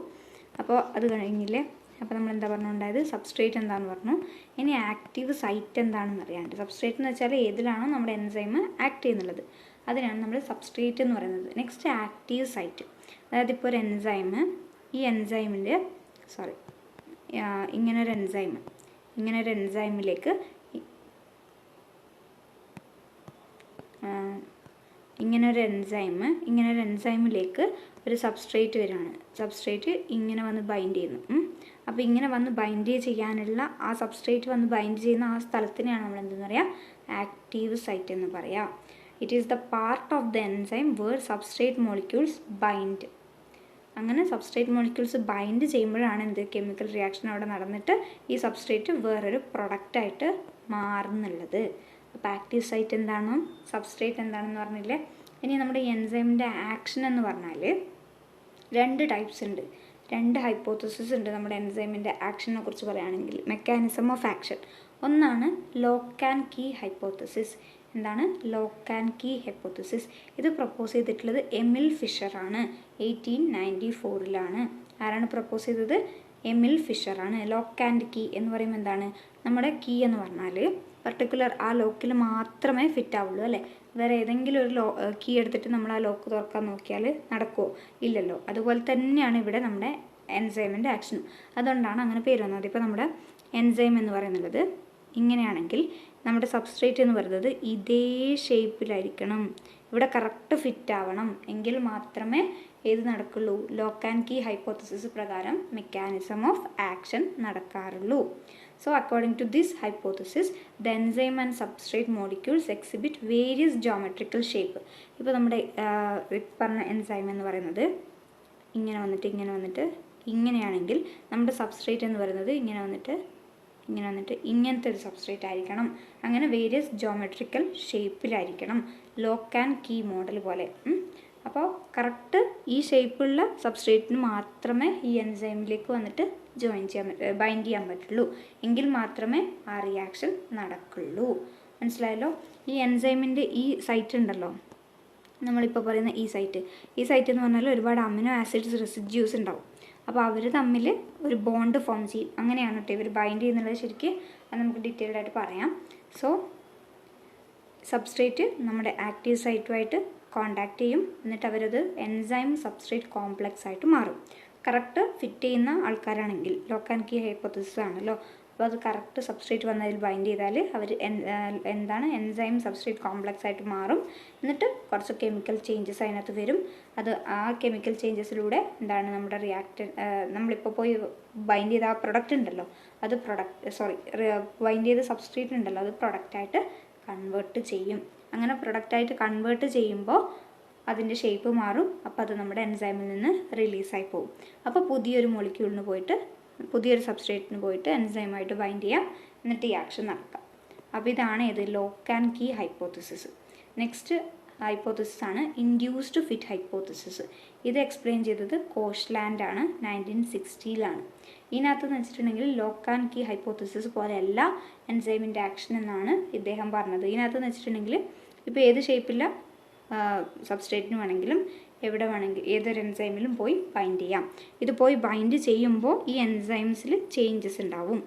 അപ്പോൾ അത് കഴിഞ്ഞില്ലേ, അപ്പോൾ നമ്മൾ എന്താ പറഞ്ഞുണ്ടായത്, സബ്സ്ട്രേറ്റ് എന്താണെന്ന് പറഞ്ഞു. ഇനി ആക്റ്റീവ് സൈറ്റ് എന്താണെന്ന് അറിയാണ്ട്. സബ്സ്ട്രേറ്റ് എന്ന് വെച്ചാൽ ഏതിലാണോ നമ്മുടെ എൻസൈം ആക്ട് ചെയ്യുന്നുള്ളത് അതിനാണ് നമ്മൾ സബ്സ്ട്രേറ്റ് എന്ന് പറയുന്നത്. നെക്സ്റ്റ് ആക്റ്റീവ് സൈറ്റ്, അതായത് ഇപ്പോൾ ഒരു എൻസൈം, ഈ എൻസൈമിൻ്റെ ഇങ്ങനൊരു എൻസൈമിലേക്ക് ഇങ്ങനൊരു എൻസൈമിലേക്ക് ഒരു സബ്സ്ട്രേറ്റ് വരികയാണ്. സബ്സ്ട്രേറ്റ് ഇങ്ങനെ വന്ന് ബൈൻഡ് ചെയ്യുന്നു. അപ്പോൾ ഇങ്ങനെ വന്ന് ബൈൻഡ് ചെയ്യാനുള്ള ആ സബ്സ്ട്രേറ്റ് വന്ന് ബൈൻഡ് ചെയ്യുന്ന ആ സ്ഥലത്തിനെയാണ് നമ്മൾ എന്തെന്ന് പറയുക, ആക്റ്റീവ് സൈറ്റ് എന്ന് പറയാം. It is the part of the enzyme where substrate molecules bind. അങ്ങനെ സബ്സ്ട്രേറ്റ് മോളിക്യൂൾസ് ബൈൻഡ് ചെയ്യുമ്പോഴാണ് എന്ത്, കെമിക്കൽ റിയാക്ഷൻ അവിടെ നടന്നിട്ട് ഈ സബ്സ്ട്രേറ്റ് വേറൊരു പ്രൊഡക്റ്റായിട്ട് മാറുന്നുള്ളത്. അപ്പോൾ ആക്റ്റീവ് സൈറ്റ് എന്താണെന്നും സബ്സ്ട്രേറ്റ് എന്താണെന്ന് പറഞ്ഞില്ലേ. ഇനി നമ്മുടെ എൻസൈമിൻ്റെ ആക്ഷൻ എന്ന് പറഞ്ഞാൽ 2 ടൈപ്സ് ഉണ്ട്, 2 ഹൈപ്പോത്തസിസ് ഉണ്ട് നമ്മുടെ എൻസൈമിൻ്റെ ആക്ഷനെ കുറിച്ച് പറയുകയാണെങ്കിൽ. മെക്കാനിസം ഓഫ് ആക്ഷൻ ഒന്നാണ് ലോക്ക് ആൻഡ് കീ ഹൈപ്പോത്തസിസ്. എന്താണ് ലോക്ക് ആൻഡ് കീ ഹൈപ്പോത്തസിസ്? ഇത് പ്രപ്പോസ് ചെയ്തിട്ടുള്ളത് എമിൽ ഫിഷറാണ്, 1894. ആരാണ് പ്രപ്പോസ് ചെയ്തത്? എമിൽ ഫിഷറാണ്. ലോക്ക് ആൻഡ് കീ എന്ന് പറയുമ്പോൾ എന്താണ്, നമ്മുടെ കീ എന്ന് പറഞ്ഞാൽ പർട്ടിക്കുലർ ആ ലോക്കിൽ മാത്രമേ ഫിറ്റ് ആവുള്ളൂ അല്ലേ. വേറെ ഏതെങ്കിലും ഒരു കീ എടുത്തിട്ട് നമ്മൾ ആ ലോക്ക് തുറക്കാൻ നോക്കിയാൽ നടക്കുമോ? ഇല്ലല്ലോ. അതുപോലെ തന്നെയാണ് ഇവിടെ നമ്മുടെ എൻസൈമിൻ്റെ ആക്ഷനും. അതുകൊണ്ടാണ് അങ്ങനെ പേര് വന്നത്. ഇപ്പോൾ നമ്മുടെ എൻസൈം എന്ന് പറയുന്നത് ഇങ്ങനെയാണെങ്കിൽ നമ്മുടെ സബ്സ്ട്രേറ്റ് എന്ന് പറയുന്നത് ഇതേ ഷേപ്പിലായിരിക്കണം, ഇവിടെ കറക്റ്റ് ഫിറ്റ് ആവണം, എങ്കിൽ മാത്രമേ ഏത് നടക്കുള്ളൂ, ലോക്ക് ആൻഡ് കീ ഹൈപ്പോത്തസിസ് പ്രകാരം മെക്കാനിസം ഓഫ് ആക്ഷൻ നടക്കാറുള്ളൂ. So according to this hypothesis, the enzyme and substrate molecules exhibit various geometrical shape. ഇപ്പോൾ നമ്മുടെ പറഞ്ഞ എൻസൈം എന്ന് പറയുന്നത് ഇങ്ങനെ വന്നിട്ട് ഇങ്ങനെയാണെങ്കിൽ നമ്മുടെ സബ്സ്ട്രേറ്റ് എന്ന് പറയുന്നത് ഇങ്ങനെ വന്നിട്ട് ഇങ്ങനത്തെ ഒരു സബ്സ്ട്രേറ്റ് ആയിരിക്കണം. അങ്ങനെ വേരിയസ് ജോമെട്രിക്കൽ ഷേപ്പിലായിരിക്കണം, ലോക്ക് ആൻഡ് കീ മോഡൽ പോലെ. അപ്പോൾ കറക്റ്റ് ഈ ഷേപ്പുള്ള സബ്സ്ട്രേറ്റിന് മാത്രമേ ഈ എൻസൈമിലേക്ക് വന്നിട്ട് ബൈൻഡ് ചെയ്യാൻ പറ്റുള്ളൂ, എങ്കിൽ മാത്രമേ ആ റിയാക്ഷൻ നടക്കുള്ളൂ. മനസ്സിലായല്ലോ? ഈ എൻസൈമിൻ്റെ ഈ സൈറ്റ് ഉണ്ടല്ലോ, നമ്മളിപ്പോൾ പറയുന്ന ഈ സൈറ്റ് എന്ന് പറഞ്ഞാൽ ഒരുപാട് അമിനോ ആസിഡ്സ് റെസിഡ്യൂസ് ഉണ്ടാവും. അപ്പോൾ അവർ തമ്മിൽ ഒരു ബോണ്ട് ഫോം ചെയ്യും. അങ്ങനെയാണ് കേട്ടോ ഇവർ ബൈൻഡ് ചെയ്യുന്നുള്ളത്. ശരിക്കും അത് നമുക്ക് ഡീറ്റെയിൽഡ് ആയിട്ട് പറയാം. സോ സബ്സ്ട്രേറ്റ് നമ്മുടെ ആക്റ്റീവ് സൈറ്റുമായിട്ട് കോണ്ടാക്ട് ചെയ്യും, എന്നിട്ട് അവരത് എൻസൈം സബ്സ്ട്രേറ്റ് കോംപ്ലക്സ് ആയിട്ട് മാറും. കറക്റ്റ് ഫിറ്റ് ചെയ്യുന്ന ആൾക്കാരാണെങ്കിൽ, ലോക്ക് ആൻഡ് കീ ഹൈപ്പോത്തസിസ് ആണല്ലോ, അപ്പോൾ അത് കറക്റ്റ് സബ്സ്ട്രേറ്റ് വന്നതിൽ ബൈൻഡ് ചെയ്താൽ അവർ എൻസൈം സബ്സ്ട്രേറ്റ് കോംപ്ലക്സ് ആയിട്ട് മാറും. എന്നിട്ട് കുറച്ച് കെമിക്കൽ ചേഞ്ചസ് അതിനകത്ത് വരും. അത് ആ കെമിക്കൽ ചേഞ്ചസിലൂടെ എന്താണ് നമ്മുടെ നമ്മളിപ്പോൾ പോയി ബൈൻഡ് ചെയ്ത ആ പ്രൊഡക്റ്റ് ഉണ്ടല്ലോ, അത് ബൈൻഡ് ചെയ്ത സബ്സ്ട്രേറ്റ് ഉണ്ടല്ലോ, അത് പ്രൊഡക്റ്റായിട്ട് കൺവേർട്ട് ചെയ്യും. അങ്ങനെ പ്രൊഡക്റ്റായിട്ട് കൺവേർട്ട് ചെയ്യുമ്പോൾ അതിൻ്റെ ഷേപ്പ് മാറും. അപ്പോൾ അത് നമ്മുടെ എൻസൈമിൽ നിന്ന് റിലീസായി പോകും. അപ്പോൾ പുതിയൊരു സബ്സ്ട്രേറ്റിന് പോയിട്ട് എൻസൈമായിട്ട് ബൈൻഡ് ചെയ്യാം, എന്നിട്ട് ഈ ആക്ഷൻ നടക്കാം. അപ്പോൾ ഇതാണ് lock and key hypothesis. Next hypothesis ആണ് ഇൻഡ്യൂസ്ഡ് ഫിറ്റ് ഹൈപ്പോത്തസിസ്. ഇത് എക്സ്പ്ലെയിൻ ചെയ്തത് കോഷ്ലാൻഡ് ആണ്, 1960-ലാണ്. ഇതിനകത്തെന്ന് വെച്ചിട്ടുണ്ടെങ്കിൽ ലോക്ക് ആൻഡ് കീ ഹൈപ്പോത്തസിസ് പോലെയല്ല എൻസൈമിൻ്റെ ആക്ഷൻ എന്നാണ് ഇദ്ദേഹം പറഞ്ഞത്. ഇതിനകത്തെന്ന് വെച്ചിട്ടുണ്ടെങ്കിൽ ഇപ്പോൾ ഏത് ഷേപ്പില്ല സബ്സ്ട്രേറ്റിന് വേണമെങ്കിലും എവിടെ വേണമെങ്കിലും ഏതൊരു എൻസൈമിലും പോയി ബൈൻഡ് ചെയ്യാം. ഇത് പോയി ബൈൻഡ് ചെയ്യുമ്പോൾ ഈ എൻസൈംസിൽ ചേഞ്ചസ് ഉണ്ടാവും.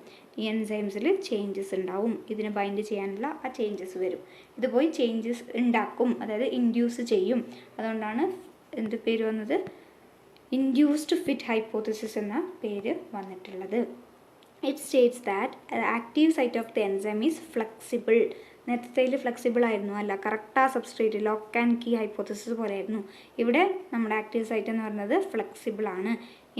ഇതിന് ബൈൻഡ് ചെയ്യാനുള്ള ആ ചേഞ്ചസ് വരും. ഇത് പോയി ചേഞ്ചസ് ഉണ്ടാക്കും, അതായത് ഇൻഡ്യൂസ് ചെയ്യും. അതുകൊണ്ടാണ് എന്ത് പേര് വന്നത്, ഇൻഡ്യൂസ്ഡ് ഫിറ്റ് ഹൈപ്പോത്തസിസ് എന്ന പേര് വന്നിട്ടുള്ളത്. It states that active site of the enzyme is flexible. നേരത്തെ ഫ്ലെക്സിബിൾ ആയിരുന്നു, അല്ല കറക്റ്റ് ആ substrate lock and key hypothesis പോലെ ആയിരുന്നു. ഇവിടെ നമ്മുടെ ആക്റ്റീവ് സൈറ്റ് എന്ന് പറയുന്നത് ഫ്ലെക്സിബിൾ ആണ്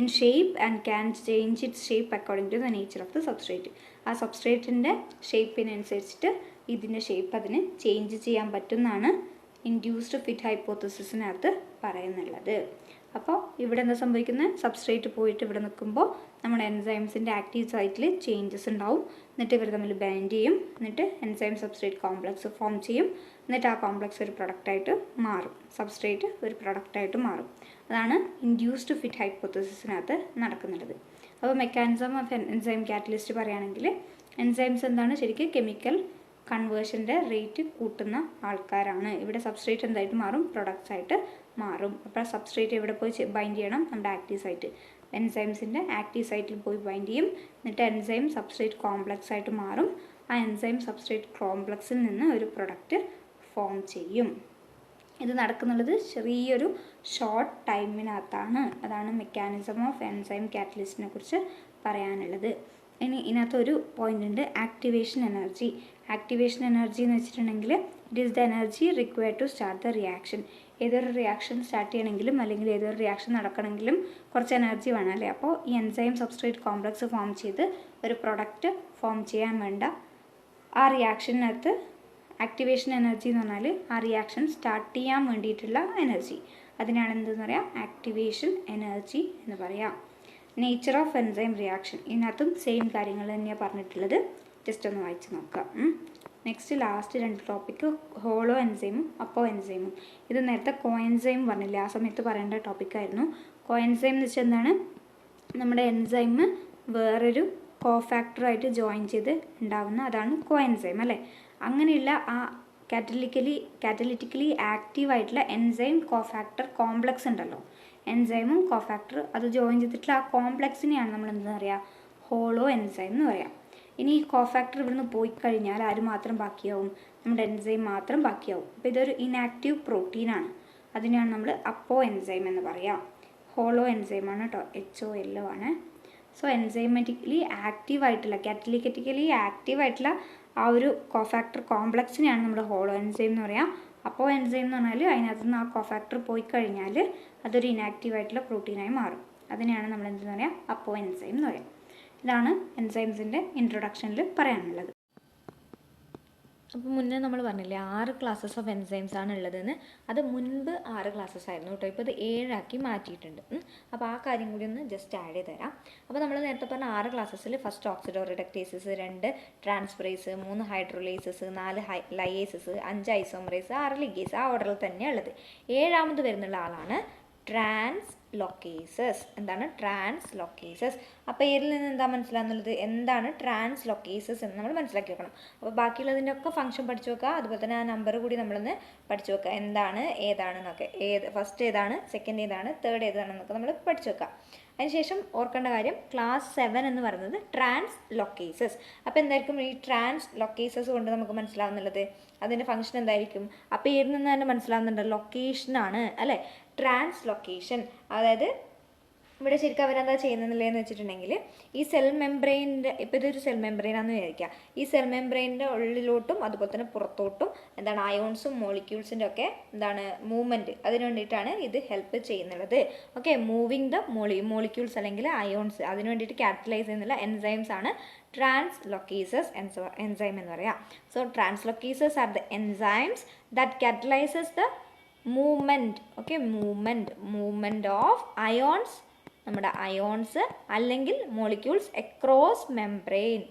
in shape and can change its shape according to the nature of the substrate. ആ സബ്സ്ട്രേറ്റിൻ്റെ ഷേപ്പിനനുസരിച്ചിട്ട് ഇതിൻ്റെ ഷേപ്പ് അതിന് ചേഞ്ച് ചെയ്യാൻ പറ്റുമെന്നാണ് ഇൻഡ്യൂസ്ഡ് ഫിറ്റ് ഹൈപ്പോത്തസിസിനകത്ത് പറയുന്നുള്ളത്. അപ്പോൾ ഇവിടെ എന്താ സംഭവിക്കുന്നത്, സബ്സ്ട്രേറ്റ് പോയിട്ട് ഇവിടെ നിൽക്കുമ്പോൾ നമ്മുടെ എൻസൈംസിൻ്റെ ആക്റ്റീവ് സൈറ്റിൽ ചേഞ്ചസ് ഉണ്ടാവും. എന്നിട്ട് ഇവർ തമ്മിൽ ബൈൻഡ് ചെയ്യും, എന്നിട്ട് എൻസൈം സബ്സ്ട്രേറ്റ് കോംപ്ലക്സ് ഫോം ചെയ്യും. എന്നിട്ട് ആ കോംപ്ലക്സ് ഒരു പ്രൊഡക്റ്റായിട്ട് മാറും, സബ്സ്ട്രേറ്റ് ഒരു പ്രൊഡക്റ്റായിട്ട് മാറും. അതാണ് ഇൻഡ്യൂസ്ഡ് ഫിറ്റ് ഹൈപ്പോത്തസിസിനകത്ത് നടക്കുന്നത്. അപ്പോൾ മെക്കാനിസം ഓഫ് എൻസൈം കാറ്റലിസ്റ്റ് പറയുകയാണെങ്കിൽ എൻസൈംസ് എന്താണ്, ശരിക്കും കെമിക്കൽ കൺവേർഷൻ്റെ റേറ്റ് കൂട്ടുന്ന ആൾക്കാരാണ്. ഇവിടെ സബ്സ്ട്രേറ്റ് എന്തായിട്ട് മാറും, പ്രൊഡക്ട്സ് ആയിട്ട് മാറും. അപ്പോൾ സബ്സ്ട്രേറ്റ് എവിടെ പോയി ബൈൻഡ് ചെയ്യണം, നമ്മുടെ ആക്റ്റീവ് സൈറ്റ്, എൻസൈംസിൻ്റെ ആക്റ്റീവ് സൈറ്റിൽ പോയി ബൈൻഡ് ചെയ്യും. എന്നിട്ട് എൻസൈം സബ്സ്ട്രേറ്റ് കോംപ്ലക്സ് ആയിട്ട് മാറും. ആ എൻസൈം സബ്സ്ട്രേറ്റ് കോംപ്ലക്സിൽ നിന്ന് ഒരു പ്രൊഡക്റ്റ് ഫോം ചെയ്യും. ഇത് നടക്കുന്നുള്ളത് ചെറിയൊരു ഷോർട്ട് ടൈമിനകത്താണ്. അതാണ് മെക്കാനിസം ഓഫ് എൻസൈം കാറ്റലിസ്റ്റിനെ കുറിച്ച് പറയാനുള്ളത്. ഇനി ഇതിനകത്തൊരു പോയിൻ്റ് ഉണ്ട്, ആക്ടിവേഷൻ എനർജി. ആക്ടിവേഷൻ എനർജി എന്ന് വെച്ചിട്ടുണ്ടെങ്കിൽ it is the energy required to start the reaction. ഏതൊരു റിയാക്ഷൻ സ്റ്റാർട്ട് ചെയ്യണമെങ്കിലും അല്ലെങ്കിൽ ഏതൊരു റിയാക്ഷൻ നടക്കണമെങ്കിലും കുറച്ച് എനർജി വേണം അല്ലേ. അപ്പോൾ ഈ എൻസൈം സബ്സ്ട്രേറ്റ് കോംപ്ലക്സ് ഫോം ചെയ്ത് ഒരു പ്രൊഡക്റ്റ് ഫോം ചെയ്യാൻ വേണ്ട ആ റിയാക്ഷനകത്ത് ആക്ടിവേഷൻ എനർജി എന്ന് പറഞ്ഞാൽ ആ റിയാക്ഷൻ സ്റ്റാർട്ട് ചെയ്യാൻ വേണ്ടിയിട്ടുള്ള എനർജി, അതിനാണ് എന്തെന്ന് പറയാം, ആക്ടിവേഷൻ എനർജി എന്ന് പറയാം. നേച്ചർ ഓഫ് എൻസൈം റിയാക്ഷൻ, ഇതിനകത്തും സെയിം കാര്യങ്ങൾ തന്നെയാണ് പറഞ്ഞിട്ടുള്ളത്. ജസ്റ്റ് ഒന്ന് വായിച്ച് നോക്കാം. നെക്സ്റ്റ് ലാസ്റ്റ് രണ്ട് ടോപ്പിക്ക് ഹോളോ എൻസൈമും അപ്പോ എൻസൈമും. ഇത് നേരത്തെ കോഎൻസൈം പറഞ്ഞില്ലേ, ആ സമയത്ത് പറയേണ്ട ടോപ്പിക്കായിരുന്നു. കോഎൻസൈം എന്ന് വെച്ചാൽ എന്താണ്, നമ്മുടെ എൻസൈം വേറൊരു കോഫാക്ടറായിട്ട് ജോയിൻ ചെയ്ത് ഉണ്ടാവുന്ന അതാണ് കോഎൻസൈം അല്ലേ. അങ്ങനെയുള്ള ആ കാറ്റലിറ്റിക്കലി ആക്റ്റീവായിട്ടുള്ള എൻസൈം കോഫാക്ടർ കോംപ്ലക്സ് ഉണ്ടല്ലോ, എൻസൈമും കോഫാക്ടർ അത് ജോയിൻ ചെയ്തിട്ടുള്ള ആ കോംപ്ലക്സിനെയാണ് നമ്മൾ എന്താ പറയുക, ഹോളോ എൻസൈം എന്ന് പറയാം. ഇനി ഈ കോഫാക്ടർ ഇവിടുന്ന് പോയി കഴിഞ്ഞാൽ ആര് മാത്രം ബാക്കിയാവും, നമ്മുടെ എൻസൈം മാത്രം ബാക്കിയാവും. അപ്പോൾ ഇതൊരു ഇനാക്റ്റീവ് പ്രോട്ടീനാണ്, അതിനെയാണ് നമ്മൾ അപ്പോ എൻസൈം എന്ന് പറയാം. ഹോളോ എൻസൈമാണ് കേട്ടോ, HOL ആണ്. സോ എൻസൈമാറ്റിക്കലി ആക്റ്റീവായിട്ടുള്ള, കാറ്റലിക്കറ്റിക്കലി ആക്റ്റീവായിട്ടുള്ള ആ ഒരു കോഫാക്ടർ കോംപ്ലക്സിനെയാണ് നമ്മൾ ഹോളോ എൻസൈം എന്ന് പറയാം. അപ്പോൾ എൻസൈം എന്ന് പറഞ്ഞാൽ അതിനകത്ത് നിന്ന് ആ കോഫാക്ടർ പോയി കഴിഞ്ഞാൽ അതൊരു ഇനാക്റ്റീവായിട്ടുള്ള പ്രോട്ടീനായി മാറും. അതിനെയാണ് നമ്മൾ എന്തെന്ന് പറയാം, അപ്പോ എൻസൈം എന്ന് പറയാം. ഇതാണ് എൻസൈംസിൻ്റെ ഇൻട്രൊഡക്ഷനിൽ പറയാനുള്ളത്. അപ്പോൾ മുന്നേ നമ്മൾ പറഞ്ഞില്ലേ 6 ക്ലാസ്സസ് ഓഫ് എൻസൈംസ് ആണ് ഉള്ളതെന്ന്. അത് മുൻപ് 6 ക്ലാസ്സസ് ആയിരുന്നു കേട്ടോ, ഇപ്പോൾ ഇത് 7 ആക്കി മാറ്റിയിട്ടുണ്ട്. അപ്പോൾ ആ കാര്യം കൂടി ഒന്ന് ജസ്റ്റ് ആഡ് ചെയ്ത് തരാം. അപ്പോൾ നമ്മൾ നേരത്തെ പറഞ്ഞ 6 ക്ലാസ്സസിൽ first oxidoreductases, 2 transferase, 3 hydrolases, 4 lyases, 5 isomerase, 6 ligase, ആ ഓർഡറിൽ തന്നെയാണ് ഉള്ളത്. 7ാമത് വരുന്നുള്ള ആളാണ് ട്രാൻസ്ലോക്കേസസ്. എന്താണ് ട്രാൻസ്ലോക്കേസസ്? അപ്പോൾ പേരിൽ നിന്ന് എന്താ മനസ്സിലാകുന്നുള്ളത്, എന്താണ് ട്രാൻസ്ലോക്കേസസ് എന്ന് നമ്മൾ മനസ്സിലാക്കി വെക്കണം. അപ്പോൾ ബാക്കിയുള്ളതിൻ്റെ ഒക്കെ ഫംഗ്ഷൻ പഠിച്ചു വെക്കുക, അതുപോലെ തന്നെ ആ നമ്പർ കൂടി നമ്മളൊന്ന് പഠിച്ചു വെക്കുക, എന്താണ് ഏതാണെന്നൊക്കെ, ഫസ്റ്റ് ഏതാണ്, സെക്കൻഡ് ഏതാണ്, തേർഡ് ഏതാണെന്നൊക്കെ നമ്മൾ പഠിച്ചു വെക്കുക. അതിനുശേഷം ഓർക്കേണ്ട കാര്യം, ക്ലാസ് 7 എന്ന് പറയുന്നത് ട്രാൻസ്ലോക്കേസസ്. അപ്പോൾ എന്തായിരിക്കും ഈ ട്രാൻസ്ലോക്കേസസ് കൊണ്ട് നമുക്ക് മനസ്സിലാവുന്നുള്ളത്, അതിൻ്റെ ഫംഗ്ഷൻ എന്തായിരിക്കും? ആ പേരിൽ നിന്ന് തന്നെ മനസ്സിലാവുന്നുണ്ട്, ലൊക്കേഷനാണ് അല്ലേ, ട്രാൻസ്ലോക്കേഷൻ. അതായത് ഇവിടെ ശരിക്കും അവരെന്താ ചെയ്യുന്നതെന്ന് വെച്ചിട്ടുണ്ടെങ്കിൽ, ഈ സെൽ മെംബ്രെയിൻ്റെ, ഇപ്പോൾ ഇതൊരു സെൽ മെംബ്രെയിനാണെന്ന് വിചാരിക്കുക, ഈ സെൽ മെംബ്രെയിൻ്റെ ഉള്ളിലോട്ടും അതുപോലെ തന്നെ പുറത്തോട്ടും എന്താണ് അയോൺസും മോളിക്യൂൾസിൻ്റെ ഒക്കെ എന്താണ് മൂവ്മെൻറ്റ്, അതിന് വേണ്ടിയിട്ടാണ് ഇത് ഹെൽപ്പ് ചെയ്യുന്നുള്ളത്. ഓക്കെ, മൂവിങ് ദ മോളിക്യൂൾസ് അല്ലെങ്കിൽ അയോൺസ്, അതിന് വേണ്ടിയിട്ട് കാറ്റലൈസ് ചെയ്യുന്നുള്ള എൻസൈംസ് ആണ് ട്രാൻസ്ലോക്കേസസ് എൻസൈം എന്ന് പറയാം. So translocases are the enzymes that catalyses the movement, okay, movement of ions, നമ്മുടെ അയോൺസ് അല്ലെങ്കിൽ molecules across membrane